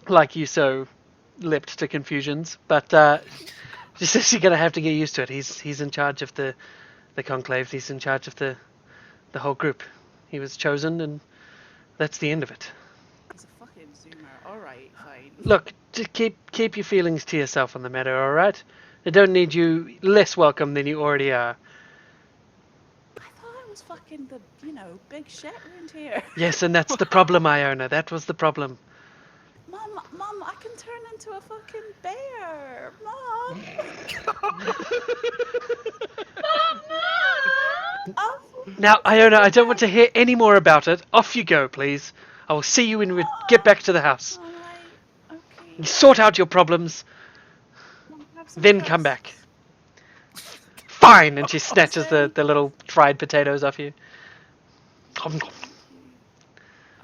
like you so leapt to confusions, but she says you're gonna have to get used to it. He's in charge of the conclave. He's in charge of the whole group. He was chosen, and that's the end of it. He's a fucking zoomer. Alright, fine. Look, just keep your feelings to yourself on the matter, all right? They don't need you less welcome than you already are. I thought I was fucking the, big shit around here. Yes, and that's the problem, Iona. That was the problem. Mum, I can turn into a fucking bear. Mum. Oh, Now, Iona, I don't want to hear any more about it. Off you go, please. I will see you when we get back to the house. alright, okay. Sort out your problems, Mum, have some then toast. come back. Fine, and she snatches the little fried potatoes off you.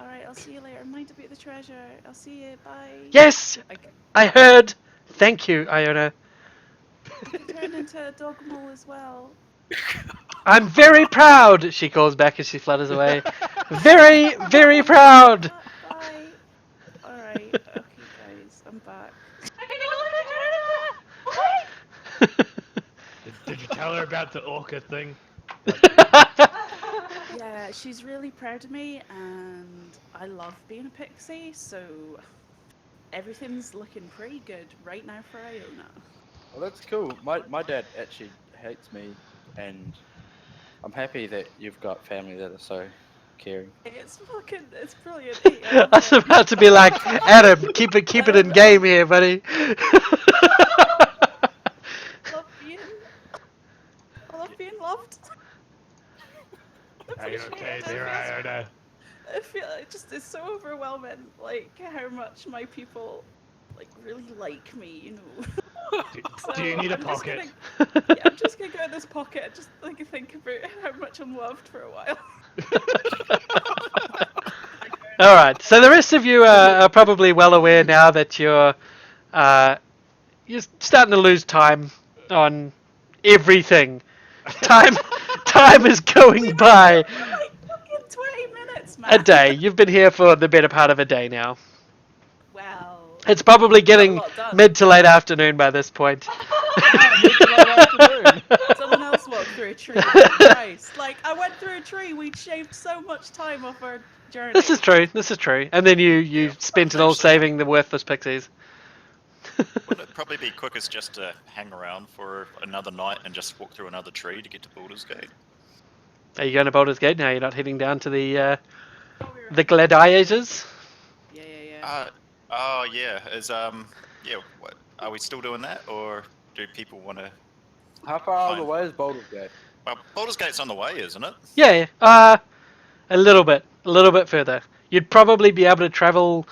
Alright, I'll see you later. Mind about the treasure. I'll see you. Bye. Yes, Okay. I heard. Thank you, Iona. You can turn into a dog mole as well. I'm very proud, she calls back as she flutters away. Very, very proud. Bye. Alright, okay guys, I'm back. I can also turn into. Did you tell her about the orca thing? Yeah, she's really proud of me and I love being a pixie, so everything's looking pretty good right now for Iona. Well, that's cool. My dad actually hates me, and I'm happy that you've got family that are so caring. It's brilliant. I was about to be like, Adam, keep it in game here, buddy. Love being, I love being loved. Are you okay Appreciate it. there, Iona? I feel it's so overwhelming, like how much my people like really like me, you know. Do you need a I'm just pocket? I'm just gonna go in this pocket and just like think about how much I'm loved for a while. All right. So the rest of you are probably well aware now that you're starting to lose time on everything. Time is going by. Like fucking 20 minutes, man. A day. You've been here for the better part of a day now. Wow. It's probably Got a getting lot done. mid to late afternoon by this point. Someone else walked through a tree. Christ. Like, I went through a tree, we'd shaved so much time off our journey. This is true. This is true. And then you spent it all saving the worthless pixies. Wouldn't it probably be quickest just to hang around for another night and just walk through another tree to get to Baldur's Gate? Are you going to Baldur's Gate now? You're not heading down to the gladiators? Yeah. Oh yeah, what, are we still doing that, or do people want to? How far away is Baldur's Gate? Well, Baldur's Gate's on the way, isn't it? Yeah. A little bit further. You'd probably be able to travel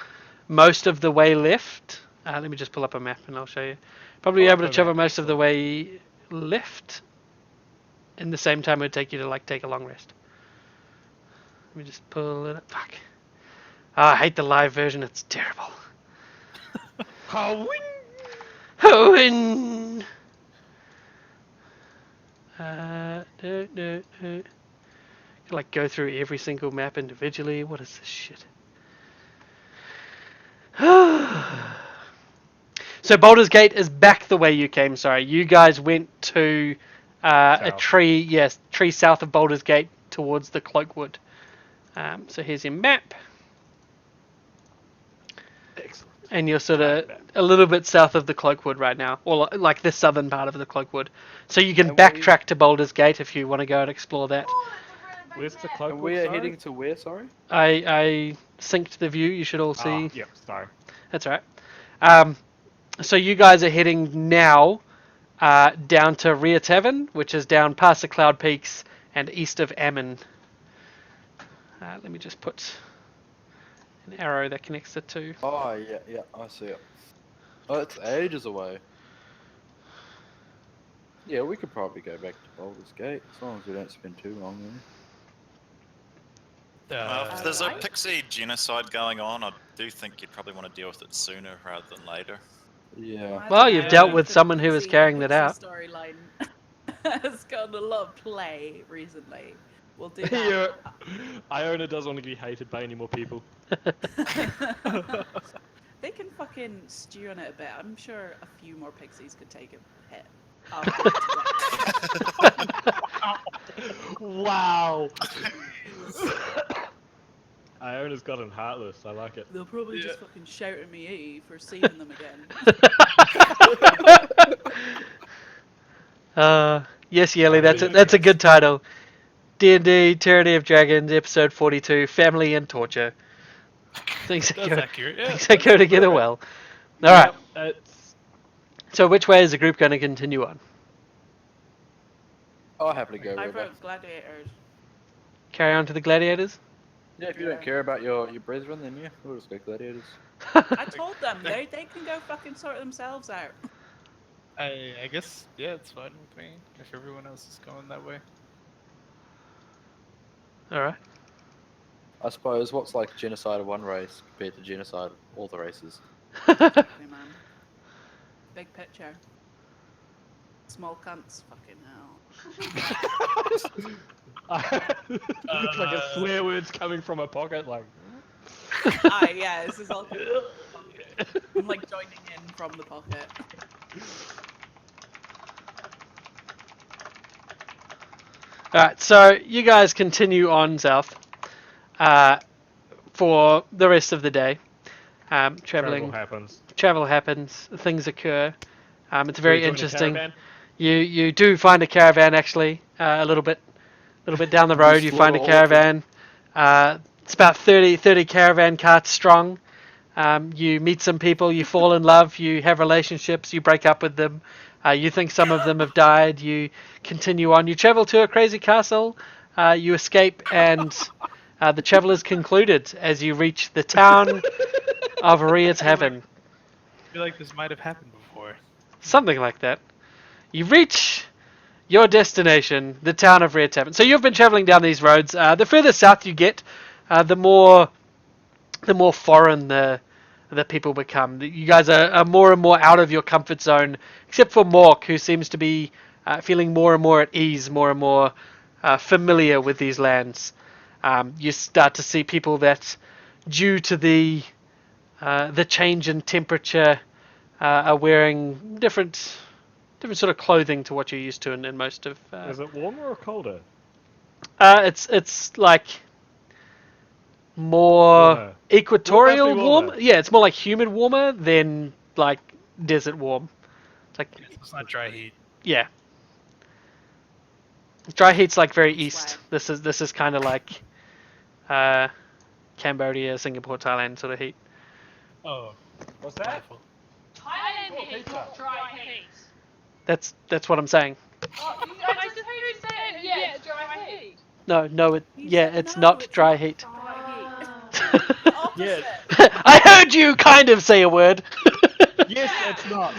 most of the way left. Let me just pull up a map and I'll show you. Probably be able to travel most of the way left. In the same time, it would take you to like take a long rest. Let me just pull it up. Fuck. Oh, I hate the live version. It's terrible. Hoin. No. Like go through every single map individually. What is this shit? So Baldur's Gate is back the way you came. Sorry, you guys went to a tree south of Baldur's Gate towards the Cloakwood. So here's your map. Excellent. And you're sort of a little bit south of the Cloakwood right now, or like the southern part of the Cloakwood. So you can backtrack to Baldur's Gate if you want to go and explore that. Where's the And Cloakwood? we are heading to where? Sorry. I synced the view. You should all see. Yep. Sorry. That's all right. So you guys are heading now down to Rhea Tavern, which is down past the Cloud Peaks and east of Ammon. Let me just put an arrow that connects the two. Oh yeah, I see it. Oh, it's ages away. Yeah, we could probably go back to Baldur's Gate as long as we don't spend too long there. If there's a pixie genocide going on, I do think you'd probably want to deal with it sooner rather than later. Yeah. Well, you've dealt with someone who was carrying that out. Storyline has gotten a lot of play recently. We'll do that. Iona doesn't want to be hated by any more people. They can fucking stew on it a bit. I'm sure a few more pixies could take a hit. Wow. Iona's gotten heartless. I like it. They'll probably just fucking shout at me for saving them again. Yes, Yelly, that's a good title. D&D, Tyranny of Dragons, episode 42, Family and Torture. Things that go together well. All right. So which way is the group going to continue on? I'll happily go I with wrote gladiators. Carry on to the gladiators? Yeah, if you don't care about your brethren, then yeah, we'll just go gladiators. I told them they can go fucking sort themselves out. I guess, yeah, it's fine with me if everyone else is going that way. All right. I suppose what's like genocide of one race compared to genocide of all the races? Exactly, man. big picture. Small cunts, fucking hell. Looks like a swear word's coming from a pocket, like. Aye, yeah, this is all. I'm like joining in from the pocket. Alright, so you guys continue on south for the rest of the day. Travel happens, things occur. It's very interesting. You do find a caravan actually, a little bit down the road. You find a caravan. It's about 30 caravan carts strong. You meet some people, you fall in love, you have relationships, you break up with them. You think some of them have died. You continue on. You travel to a crazy castle. You escape, and the travel is concluded as you reach the town of Aria's Heaven. I feel like this might have happened before. Something like that. You reach your destination, the town of Aria's Heaven. So you've been traveling down these roads. The further south you get, the more foreign the people become. You guys are more and more out of your comfort zone, except for Mork, who seems to be feeling more and more at ease, more and more familiar with these lands. You start to see people that, due to the change in temperature, are wearing different sort of clothing to what you're used to in most of. Is it warmer or colder? It's like more Warmer. equatorial warmer. warm. Yeah, it's more like humid warmer than like desert warm. It's like It's not dry heat. yeah. Dry heat's like very east. Swag. This is kind of like Cambodia, Singapore, Thailand sort of heat. Oh, What's that? wonderful. Thailand heat, not dry heat. That's what I'm saying. Oh, I just heard you say, yeah, dry heat. No, He said it's no, not it's dry not heat. dry Ah. The opposite. I heard you kind of say a word. Yes, it's not.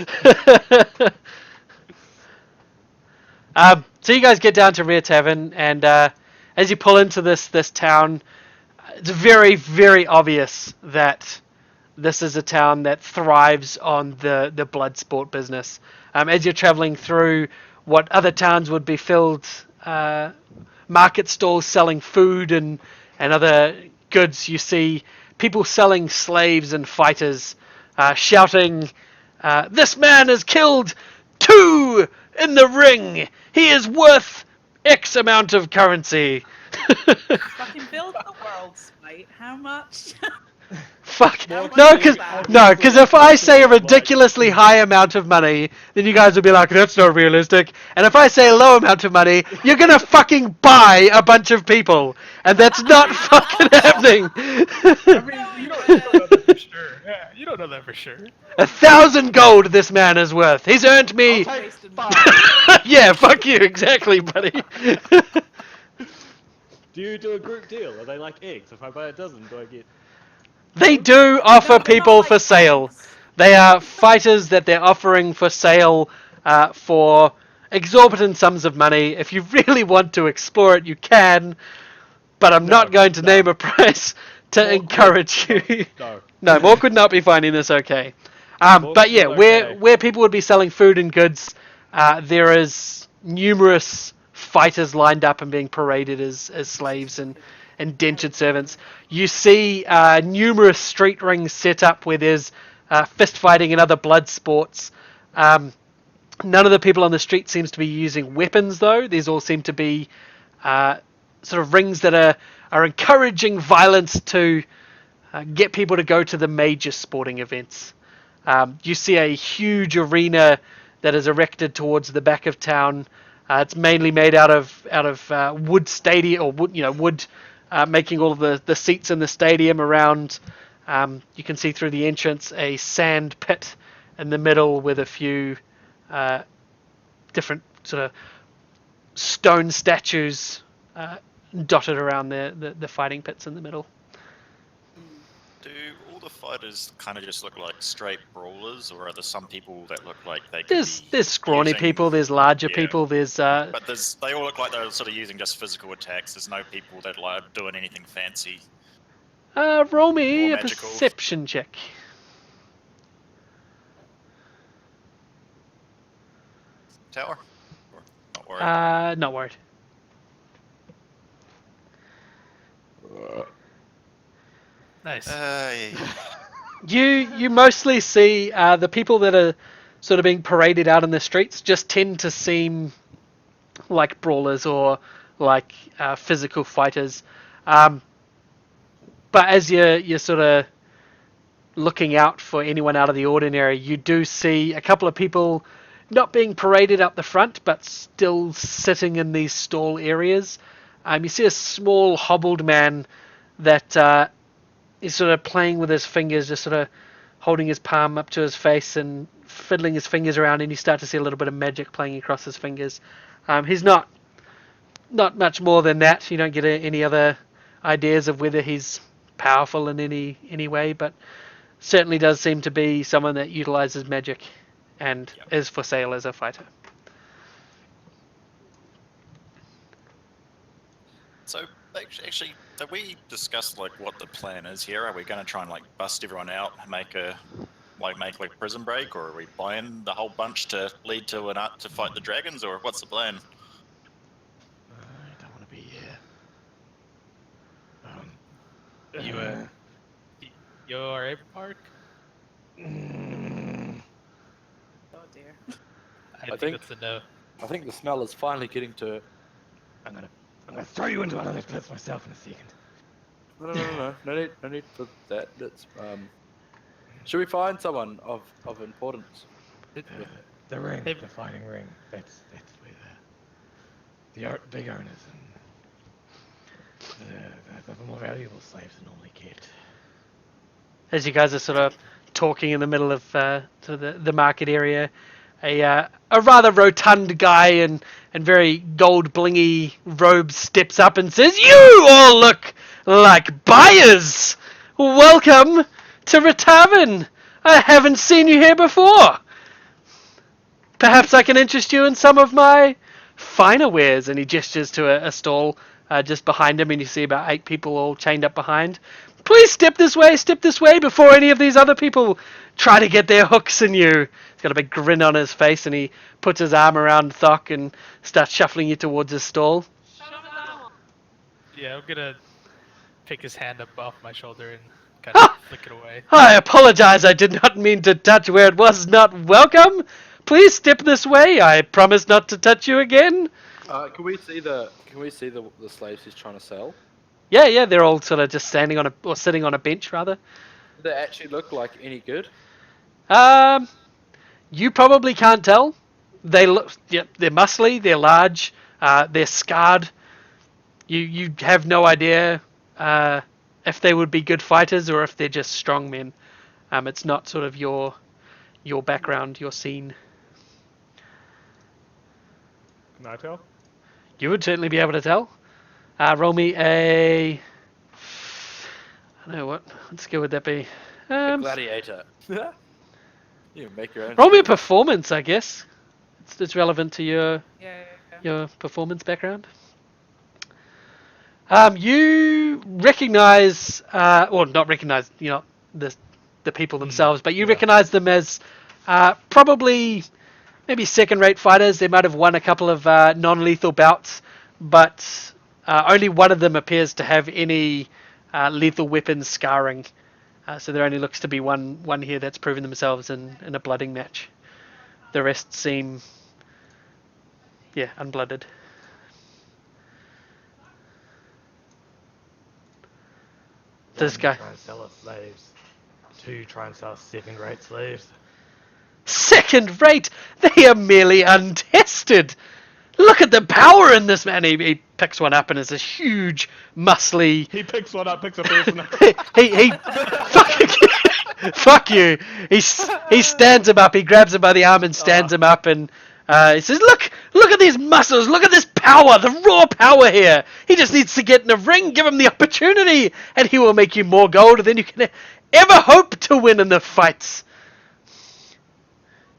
So you guys get down to Rear Tavern, and as you pull into this town, it's very, very obvious that this is a town that thrives on the blood sport business. As you're traveling through what other towns would be filled market stalls selling food and other goods, you see people selling slaves and fighters, shouting, "This man has killed 2 in the ring! He is worth X amount of currency!" Fucking build the world, Spite. How much? Fuck. How much No, is that? because if I say a ridiculously high amount of money, then you guys will be like, that's not realistic. And if I say a low amount of money, you're gonna fucking buy a bunch of people. And that's not fucking happening. I mean, you don't know that for sure. Yeah, you don't know that for sure. 1,000 gold this man is worth. He's earned me. Wasted Yeah, fuck you, exactly, buddy. Do you do a group deal? Are they like eggs? If I buy a dozen, do I get... They do offer No, they're people not for like sale. eggs. They are fighters that they're offering for sale for exorbitant sums of money. If you really want to explore it, you can. But I'm not going to name a price to encourage you. No. No, Mork would not be finding this okay. Mork's But yeah, not where okay. where people would be selling food and goods, there is numerous fighters lined up and being paraded as slaves and indentured servants. You see numerous street rings set up where there's fist fighting and other blood sports. None of the people on the street seems to be using weapons, though. These all seem to be sort of rings that are encouraging violence to get people to go to the major sporting events. You see a huge arena that is erected towards the back of town. It's mainly made out of wood stadium or wood, making all of the seats in the stadium around. You can see through the entrance a sand pit in the middle with a few different sort of stone statues dotted around the fighting pits in the middle. Do all the fighters kind of just look like straight brawlers, or are there some people that look like they could There's scrawny using- people, there's larger yeah. people, there's But they all look like they're sort of using just physical attacks. There's no people that like doing anything fancy. roll me More a magical. perception check. tower? Or not worried? Not worried. Nice. You mostly see the people that are sort of being paraded out in the streets just tend to seem like brawlers or like physical fighters. But as you're sort of looking out for anyone out of the ordinary, you do see a couple of people not being paraded up the front, but still sitting in these stall areas. You see a small hobbled man that is sort of playing with his fingers, just sort of holding his palm up to his face and fiddling his fingers around, and you start to see a little bit of magic playing across his fingers. He's not much more than that. You don't get any other ideas of whether he's powerful in any way, but certainly does seem to be someone that utilizes magic and is for sale as a fighter. So actually, have we discussed like what the plan is here? Are we going to try and like bust everyone out, make like prison break, or are we buying the whole bunch to lead to to fight the dragons, or what's the plan? I don't want to be here. You alright, Mark? Oh dear. I think that's a no. I think the smell is finally getting to her. I'm gonna throw you into one of those pits myself in a second. No need for that. Let's should we find someone of importance? The ring, Hey. the fighting ring. That's where the big owners and the more valuable slaves are normally kept. As you guys are sort of talking in the middle of the market area, a rather rotund guy and very gold blingy robes steps up and says, "You all look like buyers! Welcome to Retarvin! I haven't seen you here before! Perhaps I can interest you in some of my finer wares." And he gestures to a stall just behind him, and you see about 8 people all chained up behind. "Please step this way before any of these other people try to get their hooks in you." He's got a big grin on his face, and he puts his arm around Thok and starts shuffling you towards his stall. Yeah, I'm gonna pick his hand up off my shoulder and kind of flick it away. I apologize, I did not mean to touch where it was not welcome. Please step this way, I promise not to touch you again. Can we see the slaves he's trying to sell? Yeah, they're all sort of just standing on or sitting on a bench rather. Do they actually look like any good? You probably can't tell. They look, they're muscly, they're large, they're scarred. You have no idea if they would be good fighters or if they're just strong men. It's not sort of your background, your scene. Can I tell? You would certainly be able to tell. Roll me a. I don't know what skill would that be? A gladiator. You make your own. Roll me a performance, I guess. It's relevant to your Yeah. performance background. You recognize, or not recognize, the people themselves, but you recognize them as probably maybe second-rate fighters. They might have won a couple of non-lethal bouts, but only one of them appears to have any lethal weapon scarring. So there only looks to be one here that's proven themselves in a blooding match. The rest seem, unblooded. This guy. Try and sell us slaves. 2, try and sell us second-rate slaves. Second rate? They are merely untested. Look at the power in this man. He picks one up and it's a huge, muscly. He picks one up, picks a person up. he fuck you. He stands him up. He grabs him by the arm and stands him up and he says, "Look at these muscles. Look at this power. The raw power here. He just needs to get in a ring. Give him the opportunity, and he will make you more gold than you can ever hope to win in the fights."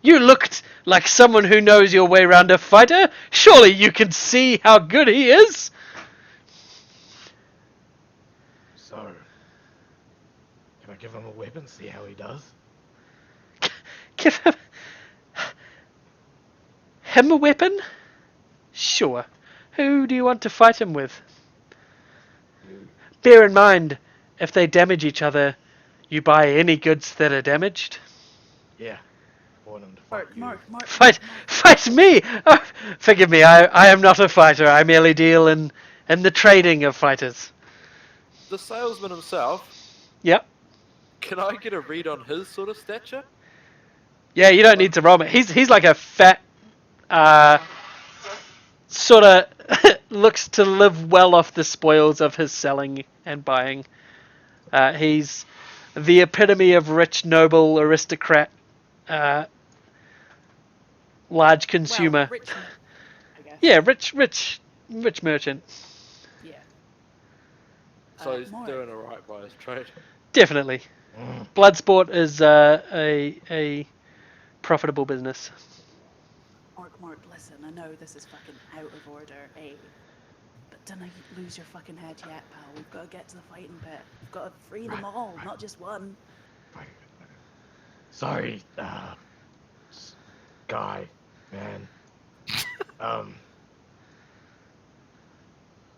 You looked like someone who knows your way around a fighter. Surely you can see how good he is. So, if I give him a weapon, see how he does? Give him... Him a weapon? Sure. Who do you want to fight him with? Bear in mind, if they damage each other, you buy any goods that are damaged. Yeah. I want him to fight you. Mark. Fight me! Oh, forgive me, I am not a fighter. I merely deal in the trading of fighters. The salesman himself, Yep. can I get a read on his sort of stature? Yeah, you don't need to roll it. He's like a fat, sort of looks to live well off the spoils of his selling and buying. He's the epitome of rich, noble, aristocrat, large consumer. Well, rich, I guess. Yeah, rich merchant. Yeah. So he's Mark. doing alright by his trade. Definitely. Bloodsport is a profitable business. Mark, listen, I know this is fucking out of order, eh? But don't lose your fucking head yet, pal. We've got to get to the fighting pit. We've got to free them all, not just one. Sorry, guy, man.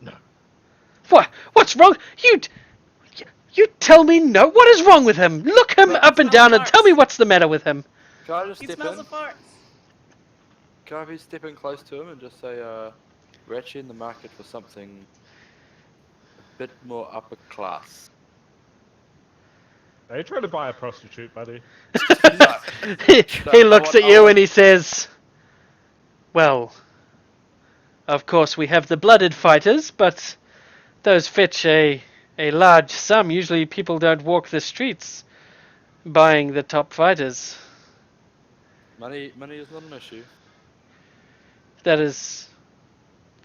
No. What? What's wrong? You tell me no. What is wrong with him? Look him up and down and tell me what's the matter with him. Can I just He step smells in? of farts. Can I be stepping close to him and just say, we're actually in the market for something a bit more upper class. Are you trying to buy a prostitute, buddy? He looks at you and he says, "Well, of course we have the blooded fighters, but those fetch a large sum. Usually people don't walk the streets buying the top fighters. Money is not an issue. That is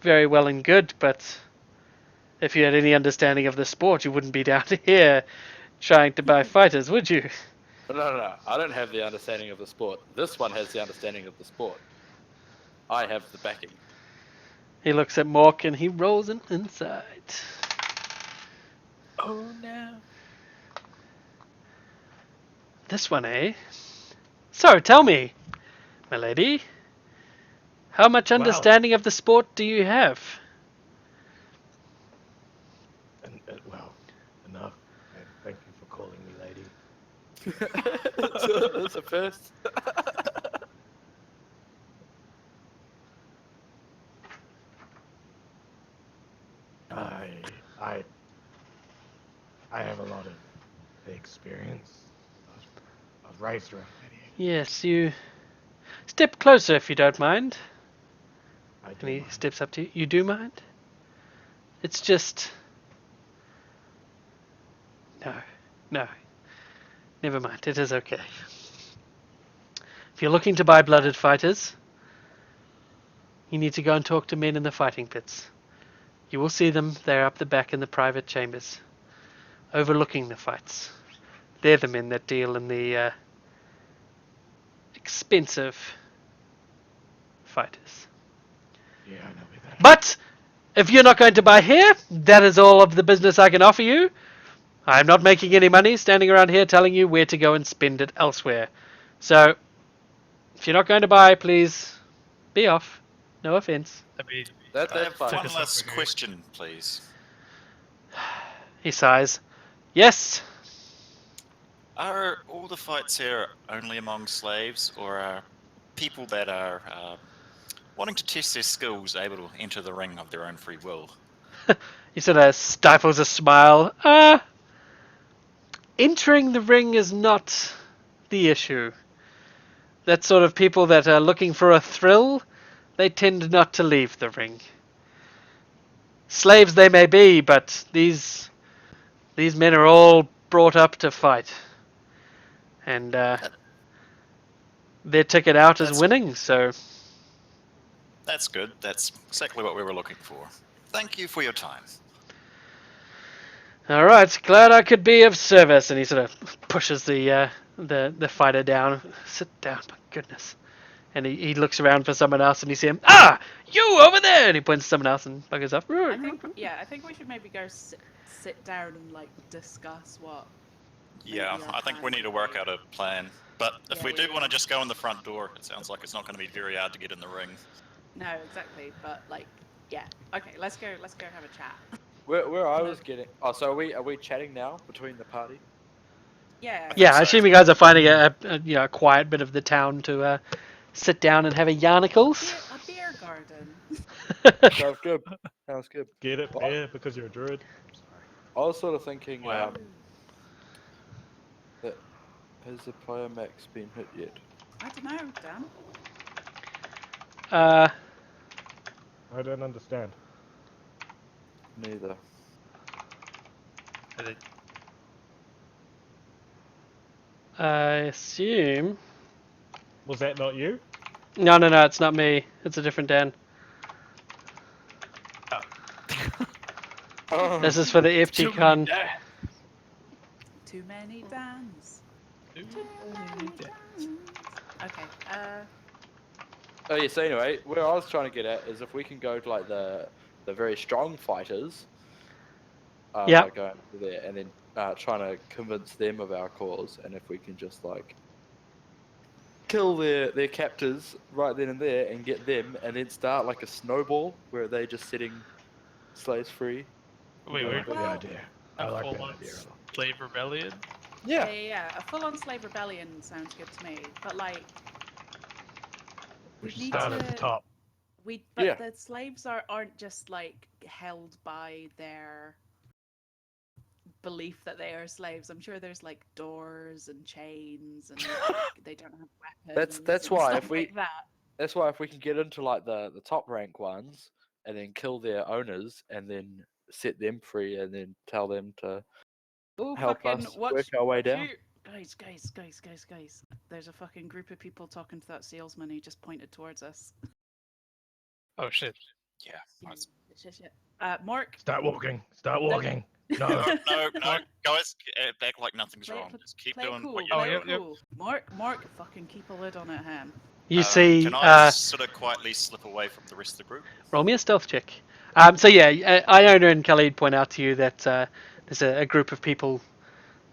very well and good, but if you had any understanding of the sport, you wouldn't be down here trying to buy fighters, would you?" No. I don't have the understanding of the sport. This one has the understanding of the sport. I have the backing. He looks at Mork and he rolls an insight. Oh no. This one, eh? So, tell me, my lady, how much understanding of the sport do you have? Well, enough. And thank you for calling me lady. That's a first. I have a lot of experience. I was raised around gladiators. Yes, you step closer if you don't mind. I do And he mind. steps up to you. You do mind? It's just... No. Never mind. It is okay. If you're looking to buy blooded fighters, you need to go and talk to men in the fighting pits. You will see them. They're up the back in the private chambers, overlooking the fights. They're the men that deal in the expensive fighters. Yeah, I know where that. But if you're not going to buy here, that is all of the business I can offer you. I'm not making any money standing around here telling you where to go and spend it elsewhere. So, if you're not going to buy, please be off. No offense. I mean, I That's have fine. one us last over here. question, please. He sighs. Yes. Are all the fights here only among slaves, or are people that are wanting to test their skills able to enter the ring of their own free will? He sort of stifles a smile. Entering the ring is not the issue. That sort of people that are looking for a thrill, they tend not to leave the ring. Slaves they may be, but these men are all brought up to fight. And their ticket out is That's- winning, so... That's good. That's exactly what we were looking for. Thank you for your time. All right, glad I could be of service. And he sort of pushes the fighter down. Sit down, my goodness. And he looks around for someone else, and you see him. Ah, you over there! And he points to someone else and buggers off. I think we should maybe go sit down and like discuss what Yeah, maybe our I think we plans need to would work be- out a plan. But if Yeah, we do yeah, want to yeah. just go in the front door, it sounds like it's not going to be very hard to get in the ring. No, exactly. But like, yeah. Okay, let's go. Let's go have a chat. Where I No. was getting. Oh, so are we chatting now between the party? Yeah. think Yeah, I so. assume you guys are finding a quiet bit of the town to sit down and have a yarnicles. A beer garden. Sounds good. Sounds good. Get it? Well, Yeah, because you're a druid. Sorry. I was sort of thinking Wow. that has the player max been hit yet? I don't know, Dan. I don't understand. Neither. And it- I assume. Was that not you? No, it's not me. It's a different Dan. Oh. This is for the Too many FGCon. da- Too many Dans. too Too many many da- Dans. Okay. Oh yeah. So anyway, where I was trying to get at is if we can go to like the very strong fighters. Yep. By going to there and then trying to convince them of our cause, and if we can just like kill their captors right then and there and get them, and then start like a snowball where they just setting slaves free. Wait, Yeah, we're I like the Well, idea. I a like that full-on idea a lot. slave rebellion. yeah. A full-on slave rebellion sounds good to me. But like, We we should need start at the to- top. but Yeah. the slaves aren't just like held by their belief that they are slaves. I'm sure there's like doors and chains and like, they don't have weapons. That's and why stuff if we- like that. That's why if we can get into like the top rank ones and then kill their owners and then set them free and then tell them to Oh, help fucking us watch work our way down. Guys. There's a fucking group of people talking to that salesman who just pointed towards us. Oh shit. Yeah. Nice. Shit. Mark. Start walking. Start walking. No. No, What? guys, act like nothing's Play it wrong. c- Just keep play it doing cool. what Oh, you're Play doing. it yep, cool. Mark, fucking keep a lid on it, ham. You see. Can I sort of quietly slip away from the rest of the group? Roll me a stealth check. So yeah, Iona and Khalid point out to you that there's a group of people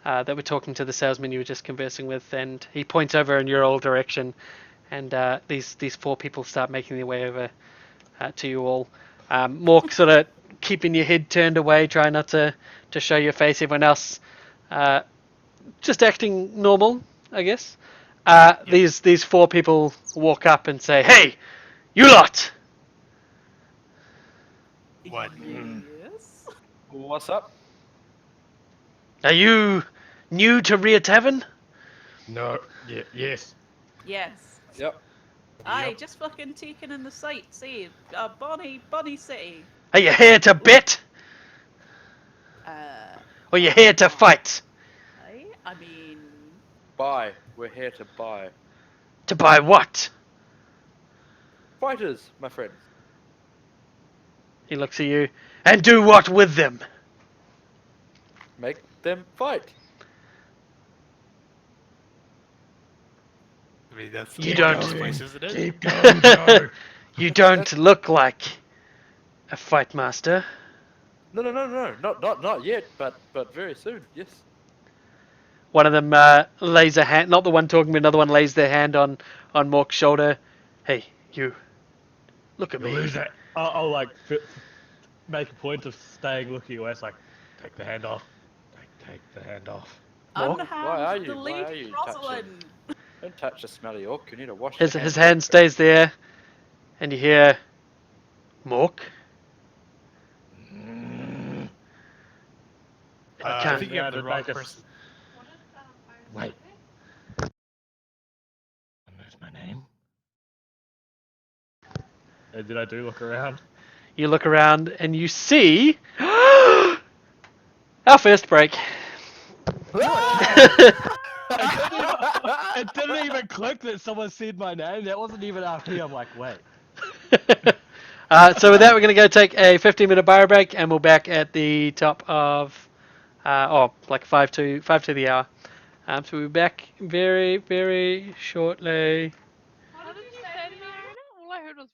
that were talking to the salesman you were just conversing with, and he points over in your all direction, and these four people start making their way over to you all. Mork sort of keeping your head turned away, trying not to show your face. Everyone else just acting normal, I guess. These four people walk up and say, "Hey, you lot! What? Yes. What's up? Are you new to Rhea Tavern? No. Yeah. Yes. Yes. Yep. Aye, just fucking taking in the sight. See, Bonnie City. Are you here to bet? Or are you here to fight? I mean, Buy. We're here to buy. To buy what?" Fighters, my friend. He looks at you. "And do what with them?" Make them fight. I mean, that's You the don't- obvious place, isn't it? Keep going, Joe. You don't look like a fight master. No, not yet, but very soon. Yes. One of them lays a hand, not the one talking, but another one lays their hand on Mork's shoulder. "Hey, you. Look at You'll me." lose that. I'll like make a point of staying looking away. It's like, take the hand off. Take the hand off. Mork? Why are unhand you? the Why are lady you Rosalind. Don't touch the smelly orc. You need to wash His your his hands. hand stays there, and you hear, "Mork, I can't- think you have the wrong make us- person. What is Wait. That's my name. Did I do look around? You look around and you see our first break. It didn't even click that someone said my name. That wasn't even after me. I'm like, wait. So with that, we're going to go take a 15-minute bar break, and we're back at the top of, like 5 to the hour. So we'll be back very, very shortly. What did you say to me, Aaron? All I heard was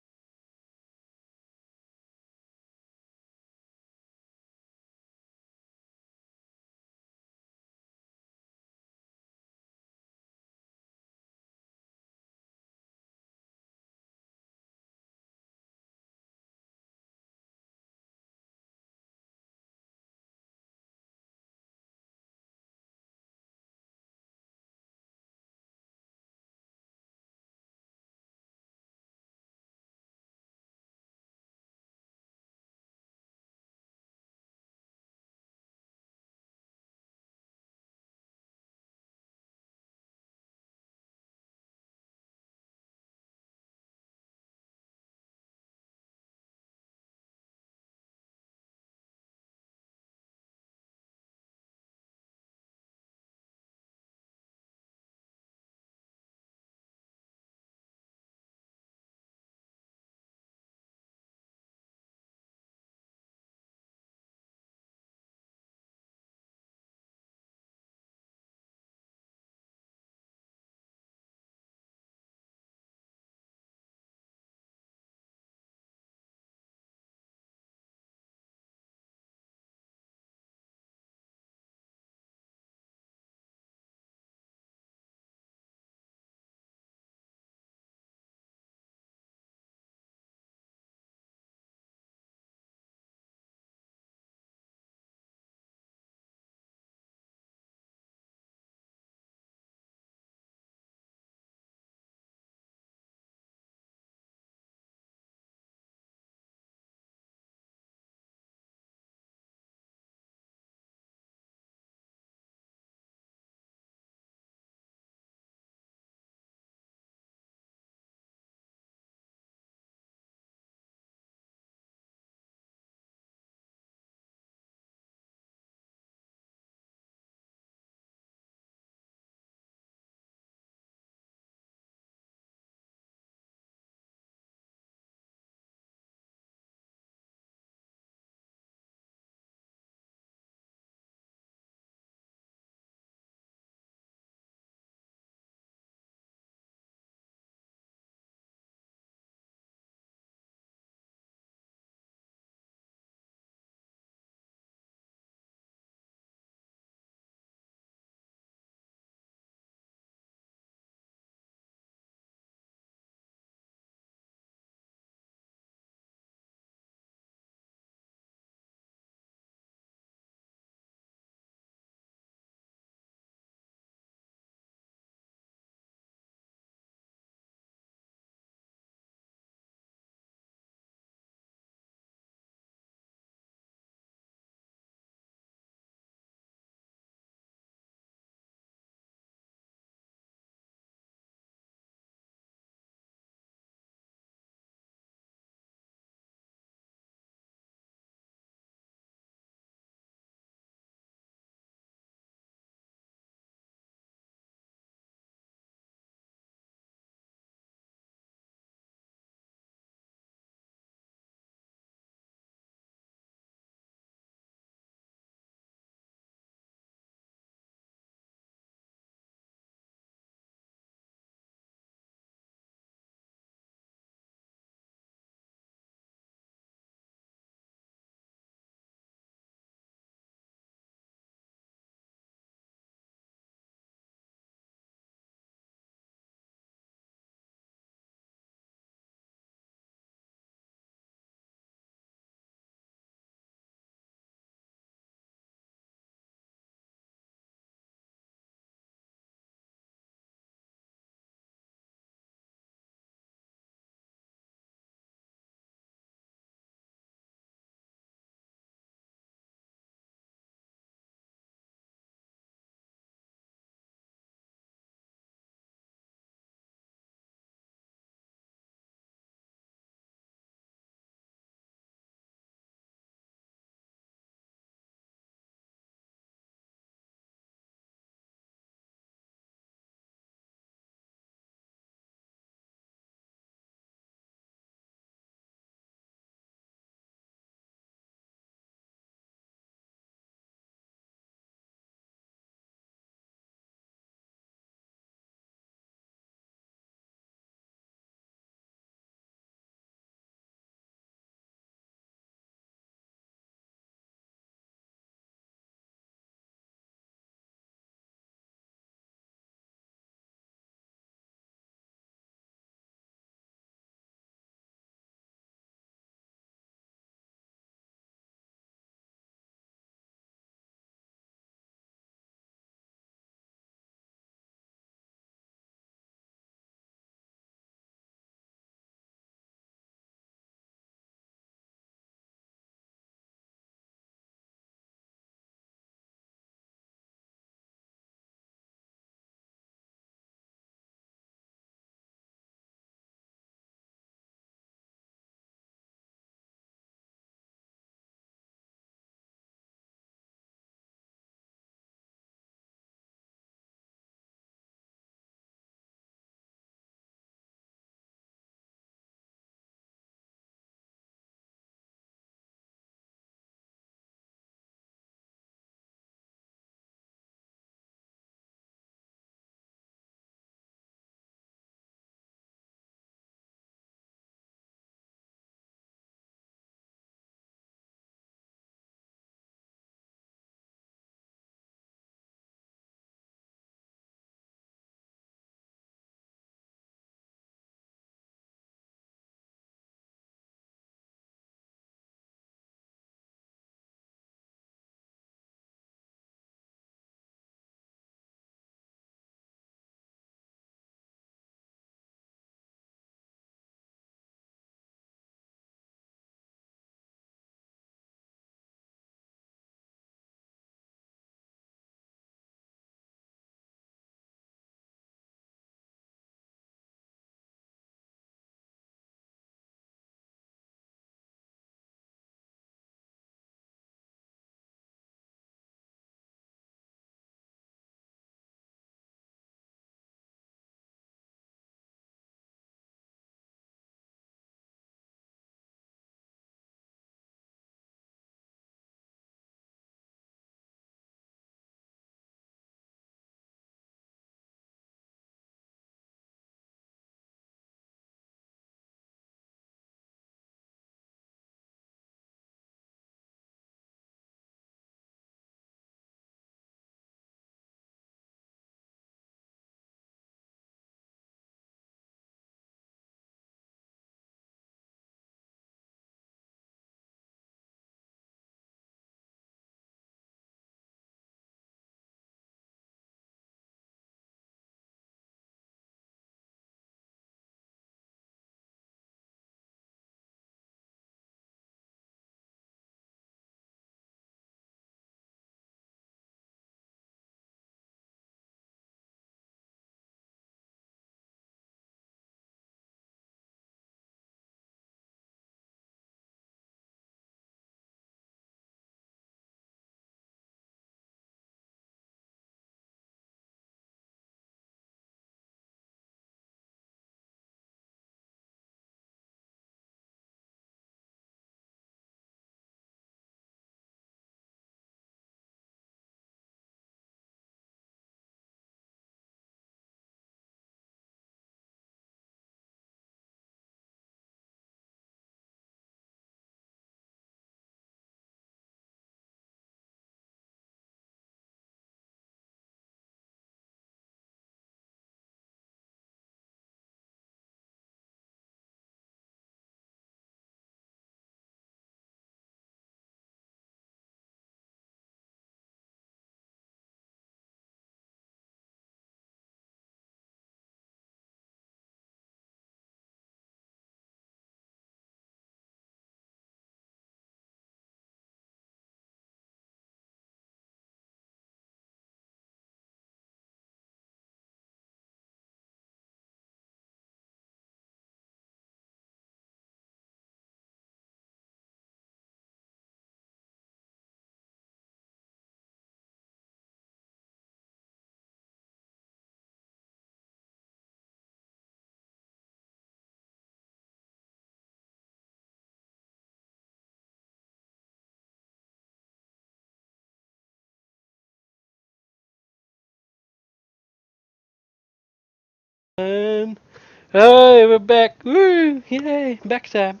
Oh, we're back. Woo! Yay! Back time.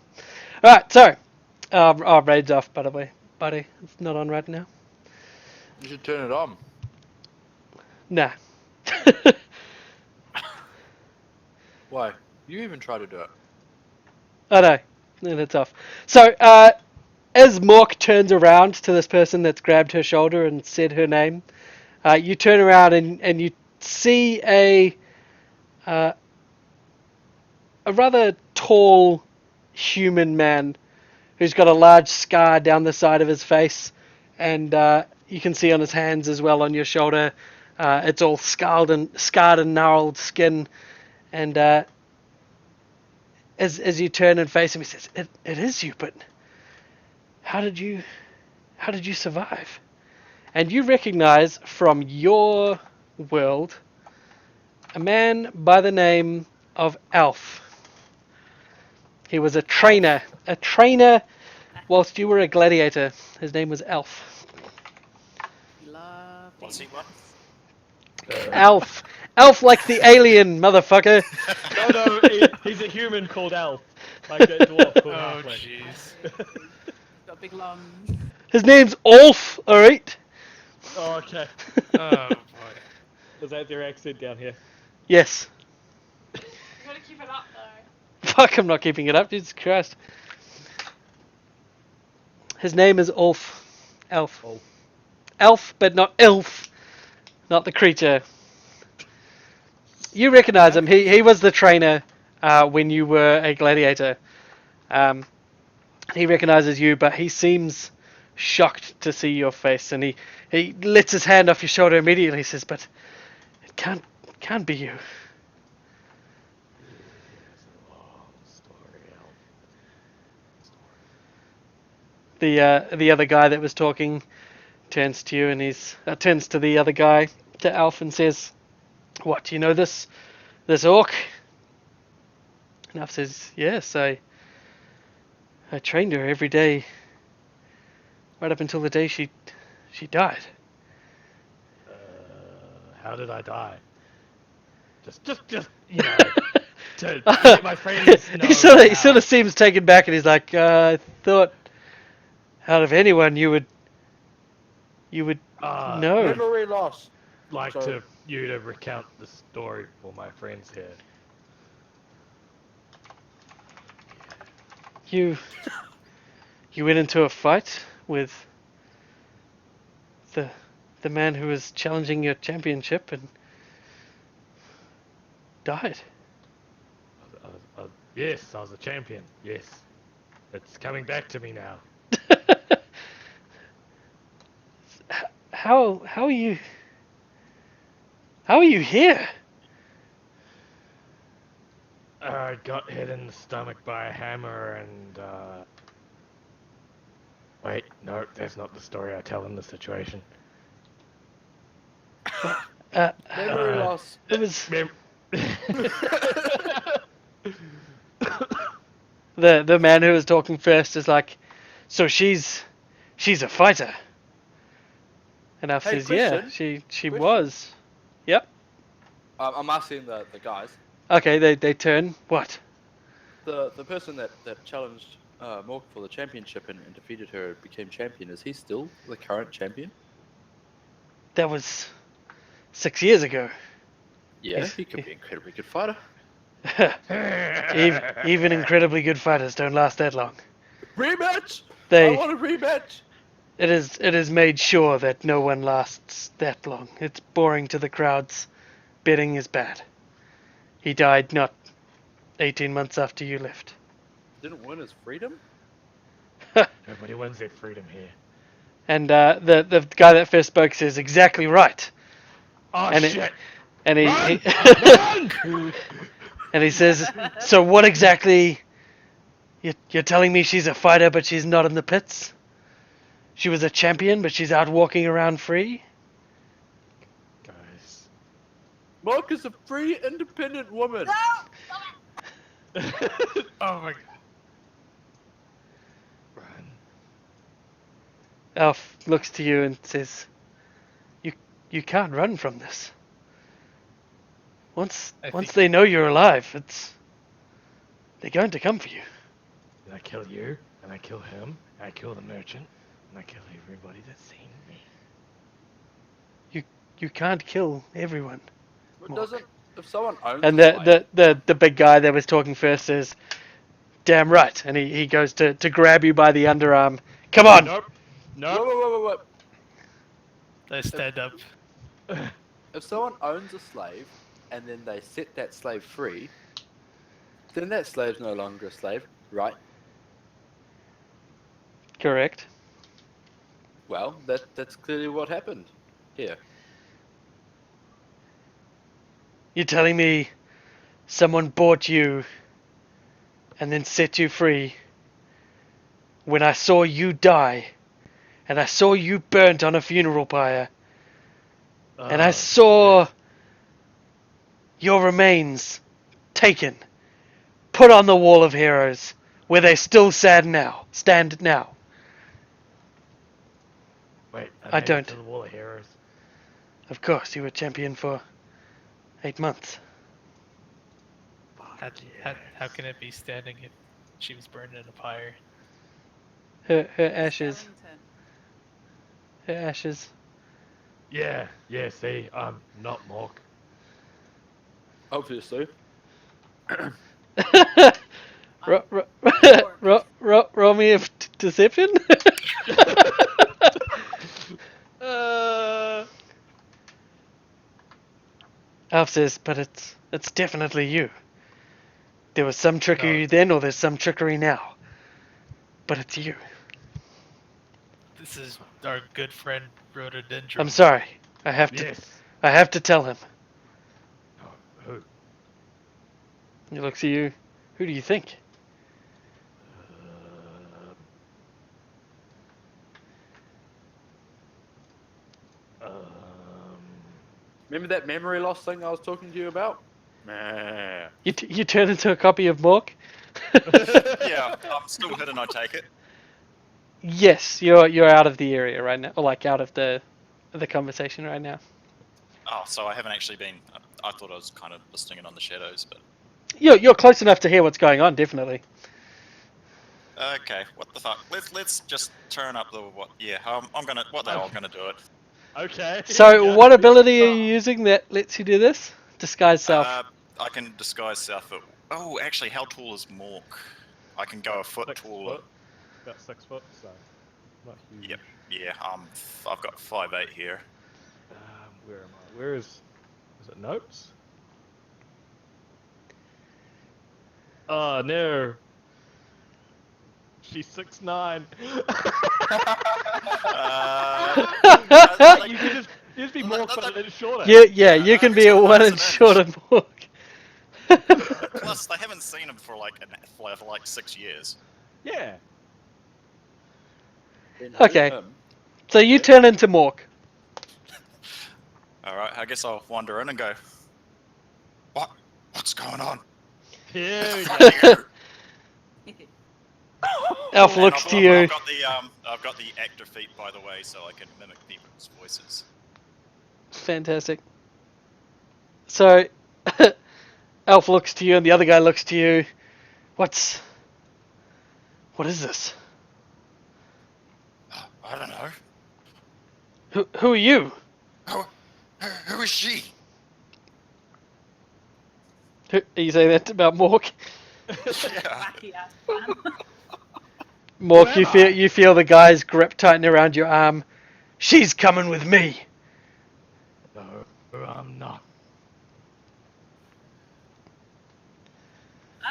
Alright, so. Our raid's off, by the way, buddy. It's not on right now. You should turn it on. Nah. Why? You even try to do it. Oh no. Then it's off. So, as Mork turns around to this person that's grabbed her shoulder and said her name, you turn around and you see a rather tall human man who's got a large scar down the side of his face, and you can see on his hands as well on your shoulder. It's all scarred and gnarled skin, and as you turn and face him, he says, "It is you, but how did you survive?" And you recognize from your world a man by the name of Alf. He was a trainer whilst you were a gladiator. His name was Alf. Love What's he it. want? Alf. Alf like the alien, motherfucker. No, he's a human called Elf. Like that dwarf called Oh Halfling. jeez. Got big lungs. His name's Ulf, alright? Oh, okay. Oh boy. Is that their accent down here? Yes. You gotta keep it up though. Fuck, I'm not keeping it up, Jesus Christ. His name is Ulf. Elf. Ulf. Elf, but not Ilf. Not the creature. You recognize him. He was the trainer when you were a gladiator. He recognizes you, but he seems shocked to see your face, and he lets his hand off your shoulder immediately. He says, "But it can't be you." The other guy that was talking turns to you, and he's turns to the other guy, to Alf, and says, "What, do you know this orc?" And Alf says, "Yes, I trained her every day, right up until the day she died." How did I die? Just, you know, to let my friends know. he sort of seems taken back, and he's like, "I thought out of anyone you would know." Memory loss. Like So- you to recount the story for my friends here. You went into a fight with the man who was challenging your championship and died. Yes, I was a champion. Yes, it's coming back to me now. How are you here? I got hit in the stomach by a hammer and, Wait, no, that's not the story I tell in the situation. Memory loss. It was the man who was talking first is like, "So she's a fighter." And Alf Hey, says, "Yeah, question? she Question? was." Yep. I'm asking the guys. Okay, they turn. What? The person that challenged Mork for the championship and defeated her became champion. Is he still the current champion? That was 6 years ago. Yeah, He's- he could be an incredibly good fighter. Even incredibly good fighters don't last that long. Rematch! I They want a rematch! it is made sure that no one lasts that long. It's boring to the crowds. Betting is bad. He died not 18 months after you left. Didn't win his freedom? Nobody wins their freedom here. And the guy that first spoke says exactly right. Oh, And shit! And he Run! and he says, "So what exactly? You're telling me she's a fighter, but she's not in the pits? She was a champion, but she's out walking around free?" Guys. Mork is a free, independent woman. Oh my god. Run. Alf looks to you and says, "You can't run from this. Once I once think- they know you're alive, They're going to come for you. And I kill you, and I kill him, and I kill the merchant, and I kill everybody that's seen me. You can't kill everyone. It Mork. doesn't. If someone owns And a slave, the big guy that was talking first says, "Damn right." And he goes to grab you by the underarm. Come on. Nope. wait, Nope. wait, wait, wait. I stand up. If someone owns a slave and then they set that slave free, then that slave's no longer a slave, right? Correct. Well, that's clearly what happened here. You're telling me someone bought you and then set you free when I saw you die and I saw you burnt on a funeral pyre and I saw your remains taken, put on the Wall of Heroes where they still stand now. Wait, I made it don't. to the Wall of Heroes. Of course, you were champion for 8 months. How can it be standing if she was burned in a pyre? Her ashes. Skellington. Her ashes. Yeah, see, I'm not Mork. Obviously. Roll me a deception. Alf says, but it's definitely you. There was some trickery then, or there's some trickery now. But it's you. This is our good friend Rhododendron. I'm sorry. I have to tell him. Oh, who? He looks at you. Who do you think? Remember that memory loss thing I was talking to you about? Meh. You turn into a copy of Mork? Yeah, I'm still hidden, I take it. Yes, you're out of the area right now, or like out of the conversation right now. Oh, so I haven't actually been. I thought I was kind of listening in on the shadows, but. You're close enough to hear what's going on, definitely. Okay, what the fuck? Let's just turn up the what? Yeah, I'm gonna. What the hell? I'm gonna do it. Okay. So, what ability are you using that lets you do this? Disguise self. I can disguise self. Oh, actually, how tall is Mork? I can go a foot 6 taller. foot. About 6 foot, so not huge. Yep. Yeah. I've got 5'8" here. Where am I? Where is it notes? Oh no. She's 6'9". You can just be more cut a little shorter. You can be a 1 inch shorter Mork. Plus, they haven't seen him for like 6 years. Yeah. Then who Okay. him? So you turn into Mork. All right, I guess I'll wander in and go. What's going on? Here we go. Elf And looks to you. I've got the actor feat, by the way, so I can mimic people's voices. Fantastic. So, Elf looks to you, and the other guy looks to you. What is this? I don't know. Who are you? Who is she? Are you saying that about Mork? Yeah. Wacky ass man. Mork, Who am I? you feel the guy's grip tighten around your arm. She's coming with me. No, I'm not.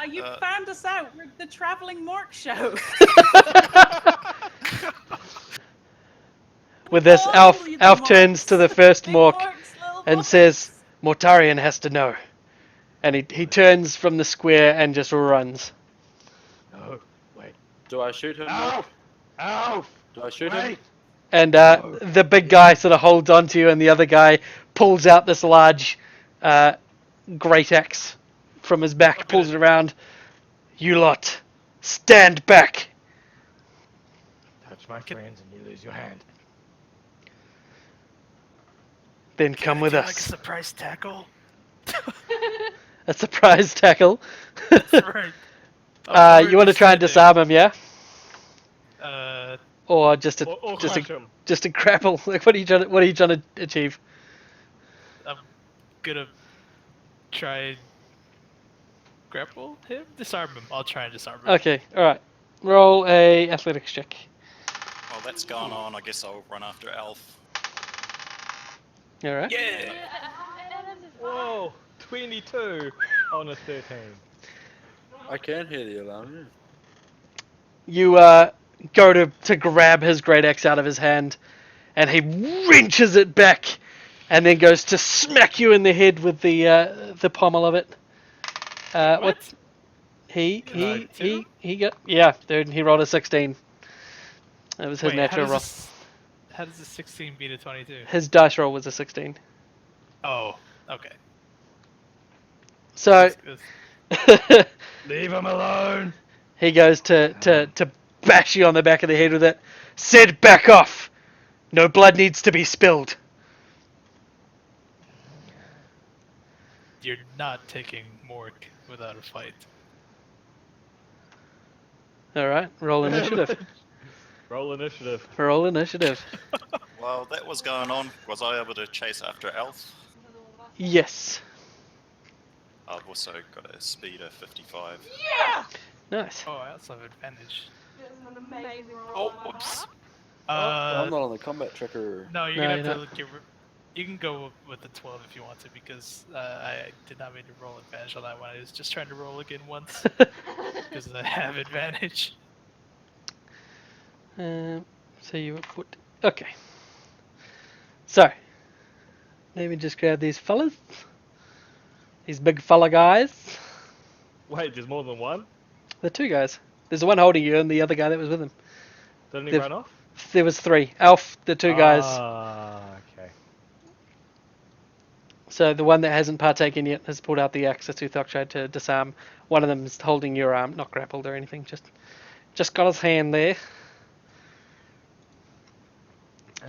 You found us out. We're the traveling Mork show. With this, All the Alf turns to the first Big Mork Morks, little and Morks. says, Mortarion has to know. And he turns from the square and just runs. No, wait. Do I shoot him? Alf! Alf! Do I shoot him? Wait! And the big guy sort of holds onto you, and the other guy pulls out this large great axe from his back, pulls it around. You lot, stand back. Touch my friends and you lose your hand. Then come with Like a us. surprise tackle. A surprise tackle. That's right. You want to try and disarm him, yeah? Or just a Or just crush a him. just a grapple? Like, what are you trying to achieve? I'm gonna try and grapple him, disarm him. I'll try and disarm him. Okay, all right. Roll a athletics check. While that's going on, I guess I'll run after Alf. All right. Yeah. Whoa, 22 on a 13. I can hear the alarm. Yeah. You go to grab his great axe out of his hand, and he wrenches it back, and then goes to smack you in the head with the pommel of it. What? He two? got, yeah, dude. He rolled a 16. That was his Wait, natural roll. how does the 16 beat a 22? His dice roll was a 16. Oh, okay. So Leave him alone. he goes to bash you on the back of the head with it. Said back off. No blood needs to be spilled. You're not taking Mork without a fight. All right, roll initiative. Roll initiative. Roll initiative. While that was going on, was I able to chase after Alf? Yes. I've also got a speed of 55. Nice. Oh, I also have advantage. It was an amazing roll. Oh, whoops. I'm not on the combat tracker. No, you're No, gonna you're have not. to get. You can go with the 12 if you want to, because I did not mean to roll advantage on that one. I was just trying to roll again once because I have advantage. So you would put. Okay. So let me just grab these fellas. These big fella guys. Wait, there's more than one? The two guys. There's the one holding you and the other guy that was with him. Didn't he They've- run off? There was three. Alf, the two guys. Ah, okay. So the one that hasn't partaken yet has pulled out the axe that Suthok tried to disarm. One of them is holding your arm, not grappled or anything. Just got his hand there.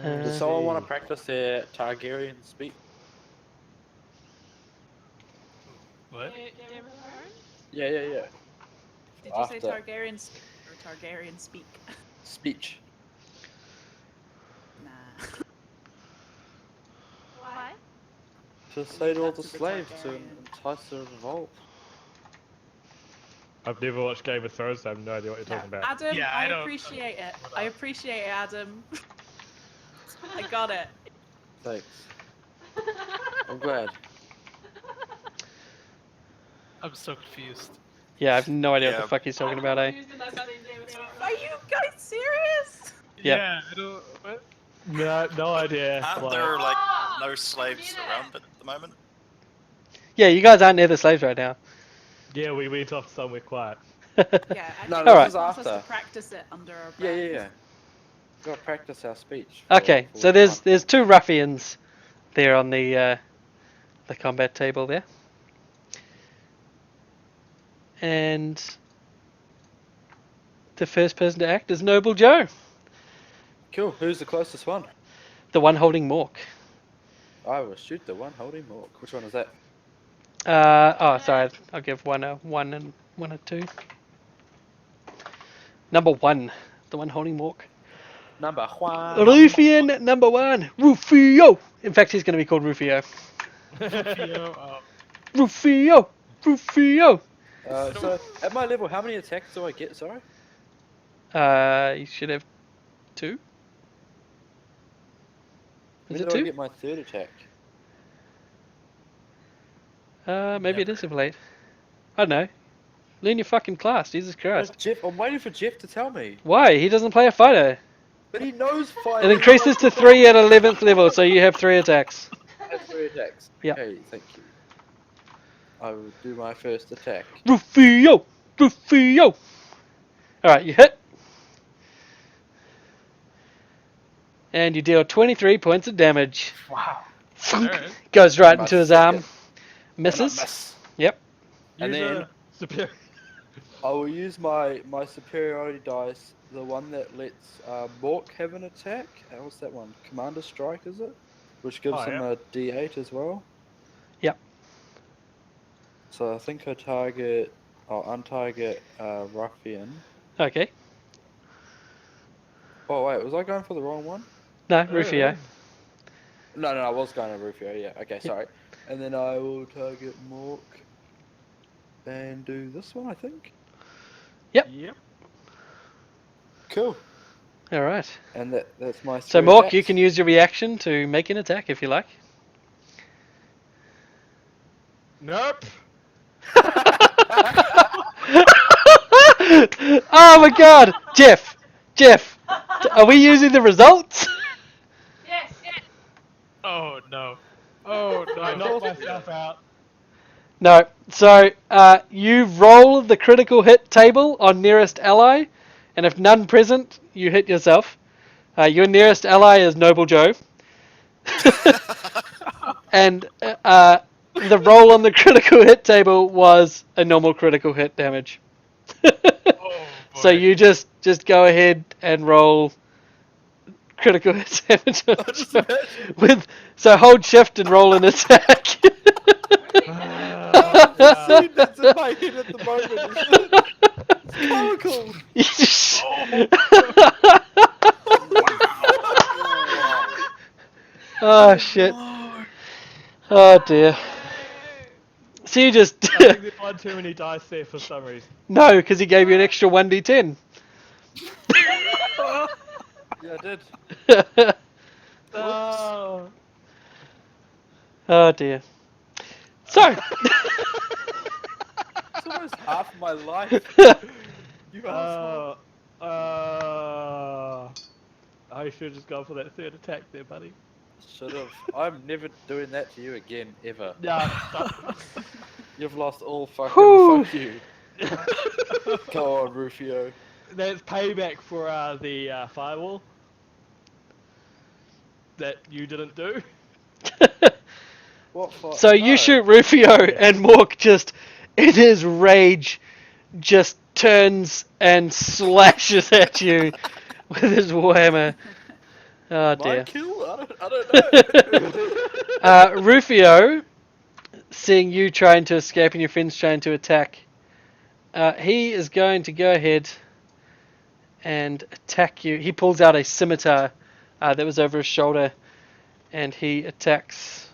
Does someone want to practice their Targaryen speak? What? Yeah. Did you say After. Targaryen speak or Targaryen speak? Speech. Nah. Why? To say to all the That's the slaves to Targaryen. entice the revolt. I've never watched Game of Thrones, so I have no idea what you're talking about. Adam, Yeah, I I don't- appreciate it. I appreciate it, Adam. I got it. Thanks. I'm glad. I'm so confused. Yeah, I have no idea what Yeah. the fuck he's talking about, eh? Are you guys serious? Yeah. Yeah, I don't. What? No idea. Aren't Like, there like Ah, no slaves around at the moment? Yeah, you guys aren't near the slaves right now. yeah, we went off somewhere quiet. Yeah, I No, think this he is wants us after. to practice it under our Yeah. breath. Gotta practice our speech. for- Okay, for so the there's time. two ruffians there on the combat table there. And the first person to act is Noble Joe, Cool. Who's the closest one? the one holding Mork. I will shoot the one holding Mork. Which one is that? Oh, sorry, I'll give one a 1 and one a 2. Number 1, the one holding Mork. Number one. Ruffian number 1, Rufio. In fact, he's going to be called Rufio. Rufio, Rufio. So at my level, how many attacks do I get? Sorry. You should have 2. Is When it do I 2? get my third attack? Maybe it is a blade. I don't know. Learn your fucking class, Jesus Where's Christ. Jeff? I'm waiting for Jeff to tell me. Why? He doesn't play a fighter. But he knows fight. It increases to 3 at 11th level, so you have 3 attacks. That's 3 attacks. Yeah. Okay, thank you. I will do my first attack. Rufio! Rufio! Alright, you hit. And you deal 23 points of damage. Wow. Alright. Goes right My into his arm. second. Misses. Miss. Yep. And Use then a superior. I will use my superiority dice, the one that lets Mork have an attack. What's that one? Commander Strike, is it? Which gives Oh, him yeah. a D8 as well. Yep. So I think I target. I'll untarget Ruffian. Okay. Oh wait, was I going for the wrong one? No, Rufio. No, I was going to Rufio. Yeah. Okay, Yep. sorry. And then I will target Mork. And do this one, I think. Yep. Cool. All right. And that's my. So three Mork, you attacks. can use your reaction to make an attack if you like. Nope. Oh my God, Jeff, are we using the results? Yes. Oh no. Oh I no. knocked myself out. No. So you roll the critical hit table on nearest ally, and if none present, you hit yourself. Your nearest ally is Noble Joe. And the roll on the critical hit table was a normal critical hit damage. Oh So boy. you just go ahead and roll critical hit damage on Just Joe imagine. so hold shift and roll an attack. The scene that's in my head at the moment is comical. Oh shit. Oh dear. So you just I think there's one too many dice there for some reason. no, because he gave you an extra 1d10. Yeah, I did. Oh. Oh dear. So It's almost half my life. You asshole. I should have just gone for that third attack there, buddy. Should have. I'm never doing that to you again, ever. Yeah, stop. You've lost all Whew. fuck you. Go on, Rufio. That's payback for the firewall that you didn't do. What fuck? so you No. shoot Rufio and Mork just in his rage just turns and slashes at you with his warhammer. Oh My dear. kill? I don't know. Rufio, seeing you trying to escape and your friends trying to attack, he is going to go ahead and attack you. He pulls out a scimitar that was over his shoulder, and he attacks.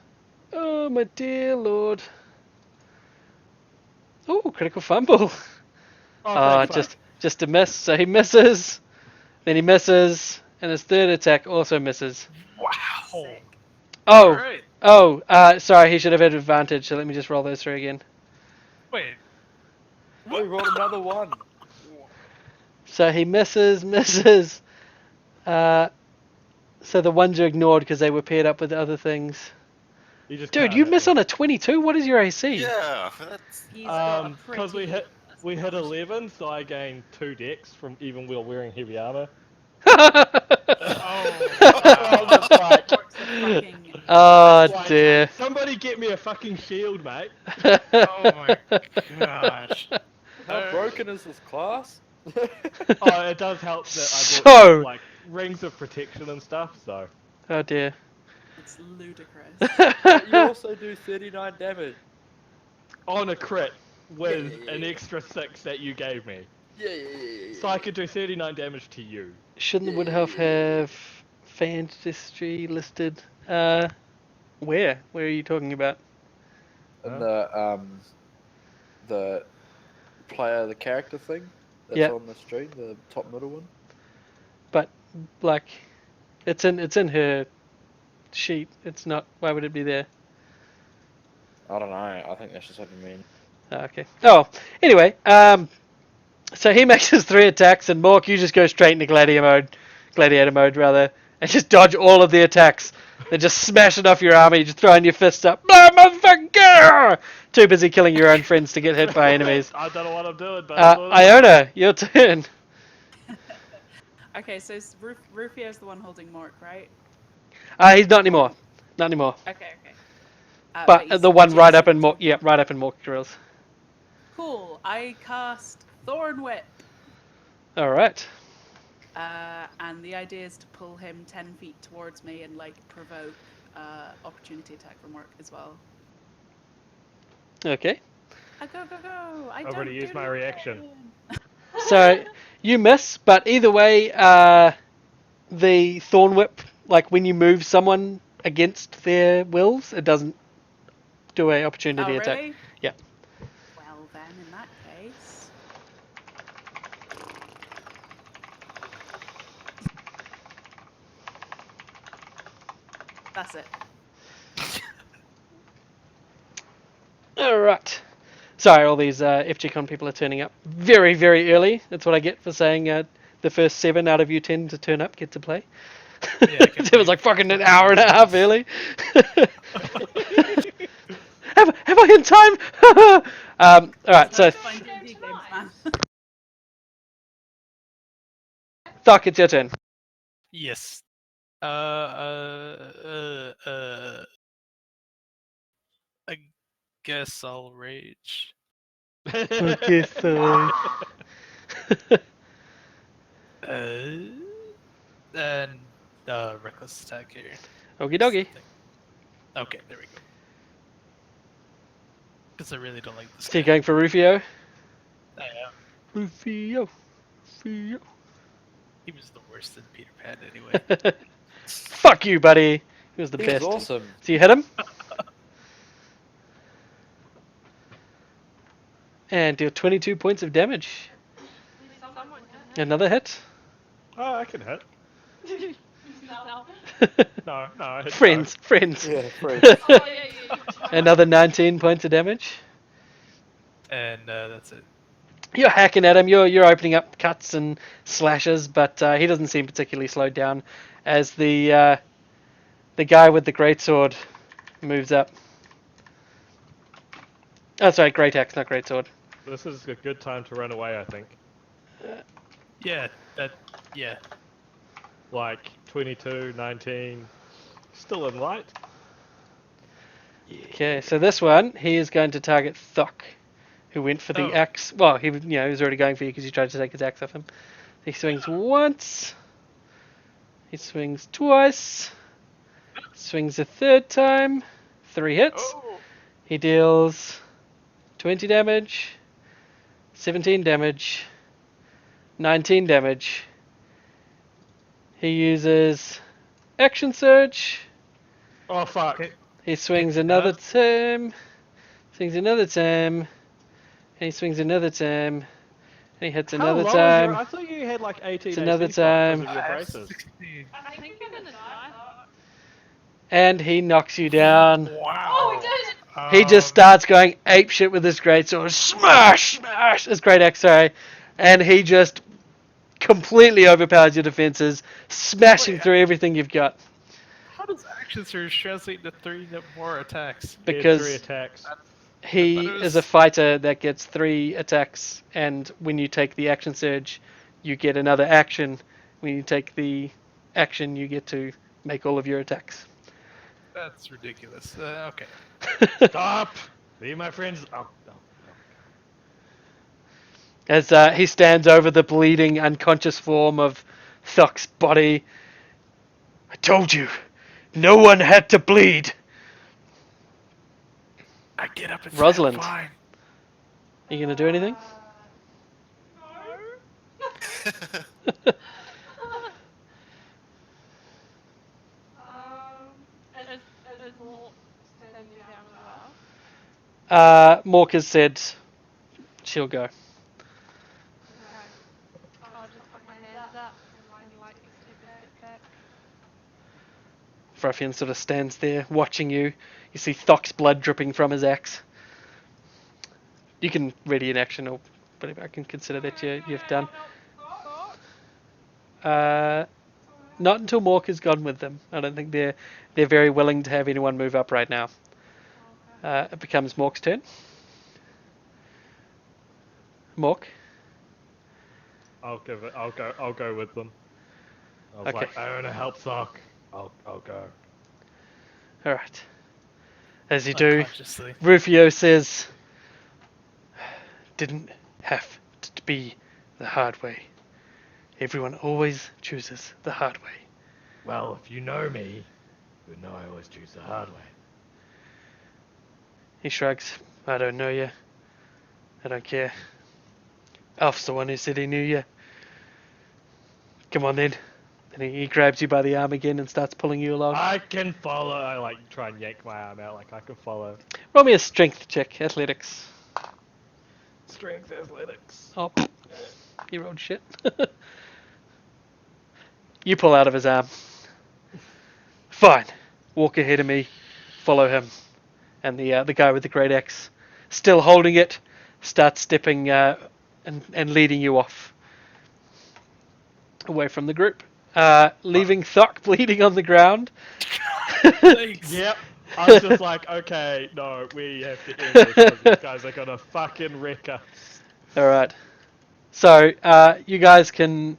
Oh my dear lord! Oh, critical fumble. Oh, thank fuck. Just a miss. So he misses, then he misses, and his third attack also misses. Wow. Sick. Oh, Alright. sorry, he should have had advantage. So let me just roll those through again. Wait. We rolled another one. So he misses. So the ones are ignored because they were paired up with other things. You just Dude, can't you hit miss me. on a 22? What is your AC? Yeah, that's He's got a Because we pretty- hit 11, so I gained 2 dex from even while wearing heavy armor. Oh. I'm just like, Mork's a fucking- Oh like, dear. somebody get me a fucking shield, mate. Oh my gosh. How broken is this class? Oh, it does help that I So- bought like rings of protection and stuff. So Oh dear. It's ludicrous. You also do 39 damage. on a crit with Yeah. an extra 6 that you gave me, Yeah. so I could do 39 damage to you. Shouldn't the Wood Elf have Fantasy listed? Where? Where are you talking about? And the player, the character thing that's Yep. on the stream, the top middle one. But like, it's in her sheet. It's not. Why would it be there? I don't know. I think that's just what you mean. Okay. Oh, anyway, so he makes his 3 attacks, and Mork, you just go straight into gladiator mode rather, and just dodge all of the attacks. Then just smash it off your armor. You just throwing your fists up. Blah, motherfucker! Too busy killing your own friends to get hit by enemies. I don't know what I'm doing, but I'm doing it. Iona, your turn. Okay, so Rufio's the one holding Mork, right? He's not anymore. Not anymore. Okay. But he's the one right up in adjacent. Mork. Yeah, right up in Mork drills. Cool. I cast Thorn Whip. All right. And the idea is to pull him 10 feet towards me and like provoke opportunity attack from Mork as well. Okay. I go, go, go. I I've already don't used do my reaction. nothing. So you miss, but either way, the thorn whip, like when you move someone against their wills, it doesn't do a opportunity Oh, attack. really? Yeah. Well, then, in that case. That's it. All right. Sorry, all these FGCon people are turning up very, very early. That's what I get for saying the first 7 out of you 10 to turn up get to play. Yeah, I can't It was believe like fucking an 14 hour and a half minutes. early. have I in time? All right, so Let's find Game D&D games, tonight. man. Doc, it's your turn. Yes. I guess I'll rage. Okay, so And reckless attack here. okie dokie. Okay, there we go. Because I really don't like this So you're guy. going for Rufio? I am. Rufio. Rufio. He was the worst in Peter Pan anyway. Fuck you, buddy. He was the He best. was awesome. So you hit him? And deal 22 points of damage. Someone Another hit. Oh, I can hit. No. No, I hit friends. Yeah, free. Oh, yeah. Another 19 points of damage. And that's it. You're hacking at him. You're opening up cuts and slashes, but he doesn't seem particularly slowed down as the guy with the greatsword moves up. Oh, sorry, great axe, not greatsword. This is a good time to run away, I think. Yeah, yeah. Like 22, 19, still in light. Okay, so this one he is going to target Thok, who went for the Oh. axe. Well, he was already going for you because you tried to take his axe off him. He swings once. He swings twice. Swings a third time. 3 hits. Oh. He deals 20 damage, 17 damage, 19 damage. He uses Action Surge. Oh fuck! Okay. He swings It another does. term. Swings another time. And he swings another time. And he hits How another low is time. your? I thought you had like 18 It's another AC slot because time. of your I have braces. 16. I think you're gonna die. And he knocks you down. Wow. Oh, we did! He just starts going apeshit with his greatsword. Smash! Smash! His great axe, sorry. And he just completely overpowers your defenses, smashing Wait, through everything you've got. How does action surge translate to 3 more attacks? He had 3 Because attacks. he I thought it is a was- fighter that gets 3 attacks, and when you take the action surge, you get another action. When you take the action, you get to make all of your attacks. That's ridiculous. Okay. Stop! Leave my friends. Oh. As he stands over the bleeding, unconscious form of Thok's body. I told you, no one had to bleed. I get up and say, Rosalind. I'm fine. Are you going to do anything? Is Mork standing down as well? Mork has said she'll go. Okay. I'll just put my hands up and like step a step back. Fruffian sort of stands there watching you. You see Thok's blood dripping from his axe. You can ready an action or whatever. I can consider that you've done. Not until Mork has gone with them. I don't think they're very willing to have anyone move up right now. It becomes Mork's turn. Mork. I'll give it. I'll go with them. I was Okay. like, I want to help Sock. I'll go. All right. As you do, Unconsciously. Rufio says, "Didn't have to be the hard way. Everyone always chooses the hard way." Well, if you know me, you know I always choose the hard way. He shrugs. "I don't know you. I don't care. Alf's the one who said he knew you. Come on then. And he grabs you by the arm again and starts pulling you along. I can follow. I like try and yank my arm out like I can follow. Roll me a strength check, athletics. Strength athletics. Oh, you rolled shit. You pull out of his arm. Fine. Walk ahead of me. Follow him. And the guy with the great axe, still holding it, starts stepping and leading you off. Away from the group. Leaving Thok bleeding on the ground. Thanks. Yep. I was just like, okay, no, we have to end this because these guys are gonna fucking wreck us. Alright. So, you guys can,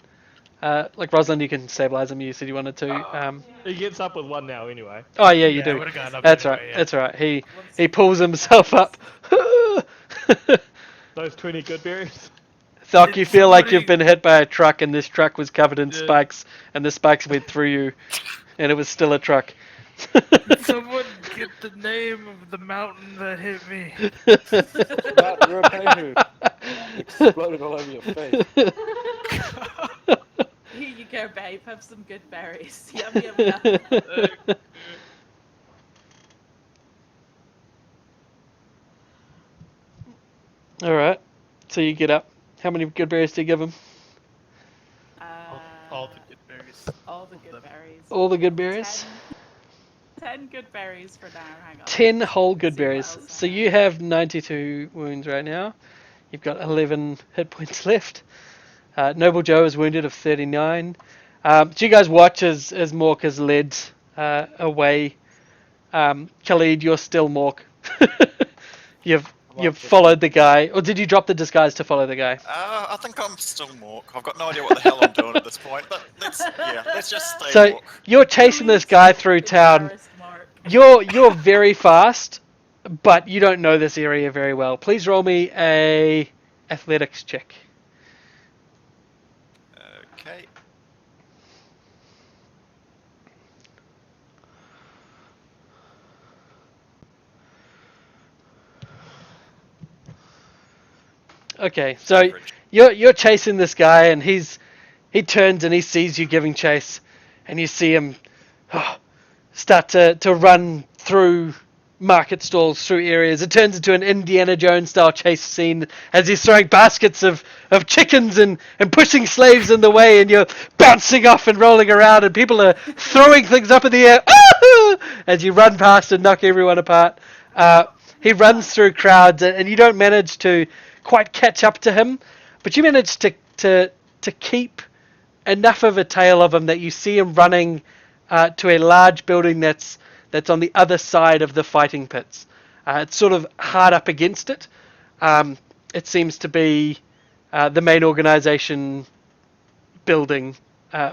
like Rosalind, you can stabilize him. You said you wanted to. He gets up with one now anyway. Oh yeah, you Yeah, I do. would've gone up That's anyway, right. yeah. That's right. He pulls himself up. Those 20 good berries. Thok, you Did feel like you've somebody- been hit by a truck, and this truck was covered in Yeah. spikes, and the spikes went through you, and it was still a truck. Someone get the name of the mountain that hit me. Mount Ruapehu exploded all over your face. Here you go, babe. Have some good berries. Yum, yum, yum. Alright. So you get up. How many good berries do you give him? All the good berries. All the good berries. All the good berries? 10 good berries for now. Hang on. 10 whole good See what berries. else So I you have 92 wounds right now. You've got 11 hit points left. Noble Joe is wounded of 39. So you guys watch as Mork is led away. Khalid, you're still Mork. You've followed the guy. Or did you drop the disguise to follow the guy? I think I'm still Mork. I've got no idea what the hell I'm doing at this point, but let's just stay So Mork. you're chasing this guy through town. Embarrassed Mark. You're very fast, but you don't know this area very well. Please roll me a athletics check. Okay. Okay, so Average. you're chasing this guy, and he turns and he sees you giving chase, and you see him start to run through market stalls, through areas. It turns into an Indiana Jones style chase scene as he's throwing baskets of chickens and pushing slaves in the way, and you're bouncing off and rolling around, and people are throwing things up in the air as you run past and knock everyone apart. He runs through crowds, and you don't manage to quite catch up to him, but you manage to keep enough of a tail of him that you see him running to a large building that's on the other side of the fighting pits. It's sort of hard up against it. It seems to be the main organization building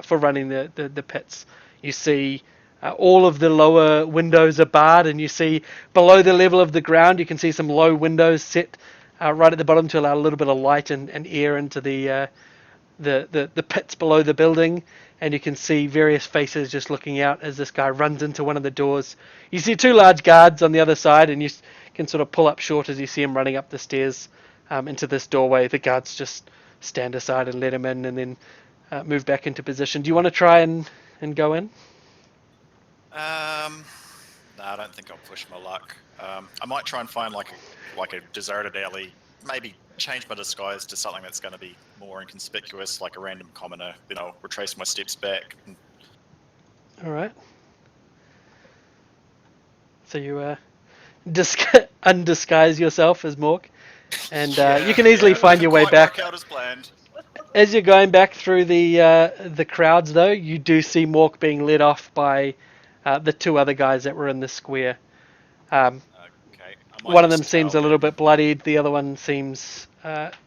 for running the pits. You see all of the lower windows are barred, and you see below the level of the ground, you can see some low windows set right at the bottom to allow a little bit of light and air into the pits below the building. And you can see various faces just looking out as this guy runs into one of the doors. You see two large guards on the other side, and you can sort of pull up short as you see him running up the stairs into this doorway. The guards just stand aside and let him in, and then move back into position. Do you want to try and go in? No, I don't think I'll push my luck. I might try and find like a deserted alley. Maybe change my disguise to something that's going to be more inconspicuous, like a random commoner. Then I'll retrace my steps back. All right. So you undisguise yourself as Mork, and you can easily find your way Quite back. work out as planned. As you're going back through the crowds, though, you do see Mork being led off by the two other guys that were in the square. Okay. I might One of them just seems a tell little them. bit bloodied. The other one seems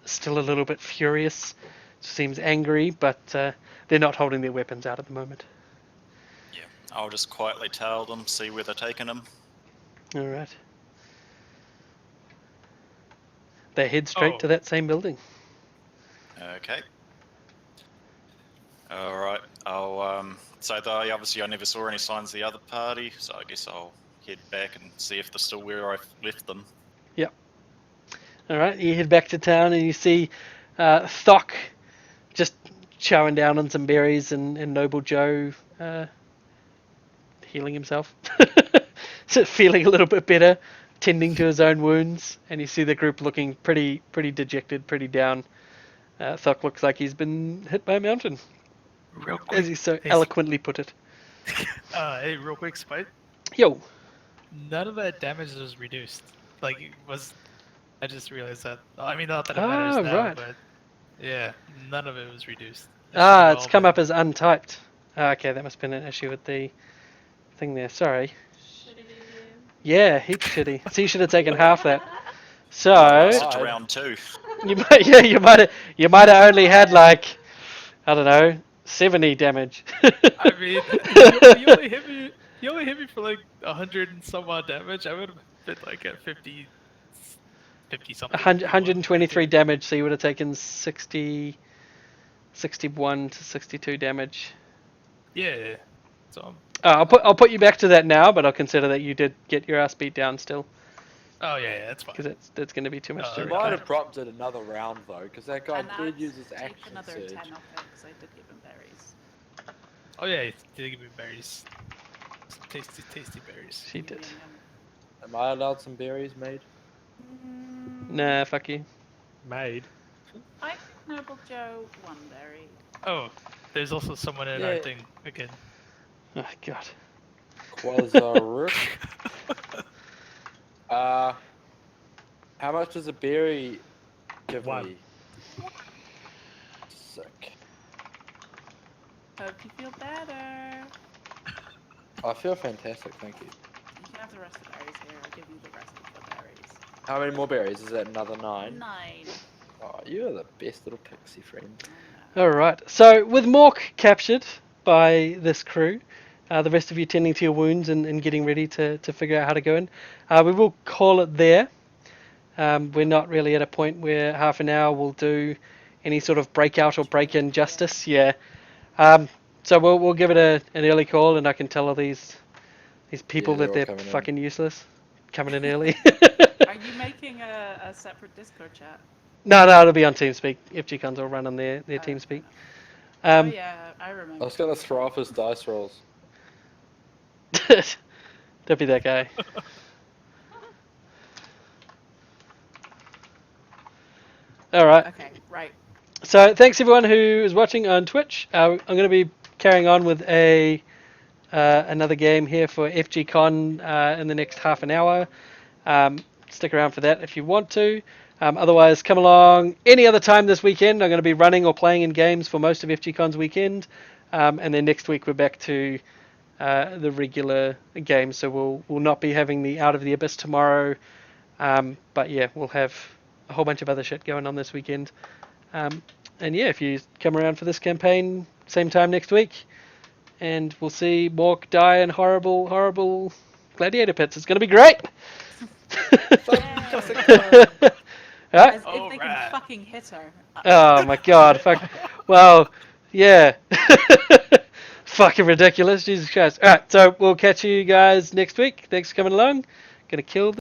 still a little bit furious. Seems angry, but they're not holding their weapons out at the moment. Yeah, I'll just quietly tell them, see where they're taking them. All right. They head straight to that same building. Okay. All right. I'll so obviously I never saw any signs of the other party, so I guess I'll head back and see if they're still where I left them. Yep. All right, you head back to town and you see Thok just chowing down on some berries and Noble Joe healing himself. So feeling a little bit better, tending to his own wounds, and you see the group looking pretty dejected, pretty down. Thok looks like he's been hit by a mountain, Real quick. as he so hey, eloquently put it. hey, real quick, Spite. Yo, None of that damage was reduced. Like, it was. I just realized that. I mean, not that it matters now, right. but yeah, none of it was reduced. It's come up as untyped. Okay, that must have been an issue with the thing there. Sorry. Shitty DM. Yeah, heaps shitty. So you should have taken half that. So Passed to round 2. you might have only had like, I don't know, 70 damage. I mean, you only hit me. You only hit me for like 100 and some odd damage. I would have been like at 50 something. 123 damage, so you would have taken 61 to 62 damage. Yeah. So. I'll put you back to that now, but I'll consider that you did get your ass beat down still, Oh yeah, that's fine. because that's going to be too much to You Okay. might recover. have prompted another round though, because that guy And did I'd use his take action another surge. 10 off it because I did give him berries. Oh yeah, you did give me berries. Some tasty berries. She did. Am I allowed some berries made? Nah, fuck you. Made. I think Noble Joe one berry. Oh, there's also someone in Yeah. our thing again. Oh god. Quasaruk. How much does a berry give 1. me? Sick. Hope you feel better. I feel fantastic, thank you. You can have the rest of the berries here. I'll give you the rest of the berries. How many more berries? Is that another 9? 9. Oh, you are the best little pixie friend. Alright, so with Mork captured by this crew, the rest of you tending to your wounds and getting ready to figure out how to go in, we will call it there. We're not really at a point where half an hour will do any sort of breakout or break-in justice. Yeah. So we'll give it an early call, and I can tell all these people they're that all they're coming in. fucking useless, coming in early. Are you making a separate Discord chat? No, it'll be on TeamSpeak. FGCons will run on their TeamSpeak. Oh yeah, I I remember. was gonna throw off his dice rolls. Don't be that guy. All right. Okay, right. So thanks everyone who is watching on Twitch. I'm going to be carrying on with another game here for FGCon in the next half an hour. Stick around for that if you want to. Otherwise, come along any other time this weekend. I'm going to be running or playing in games for most of FGCon's weekend. And then next week we're back to the regular games. So we'll not be having the Out of the Abyss tomorrow. But yeah, we'll have a whole bunch of other shit going on this weekend. And yeah, if you come around for this campaign, same time next week, and we'll see Mork die in horrible gladiator pits. It's going to be great! Alright? As if they can fucking hit her. Oh my god, fuck. Well, yeah. Fucking ridiculous, Jesus Christ. Alright, so we'll catch you guys next week. Thanks for coming along. Gonna kill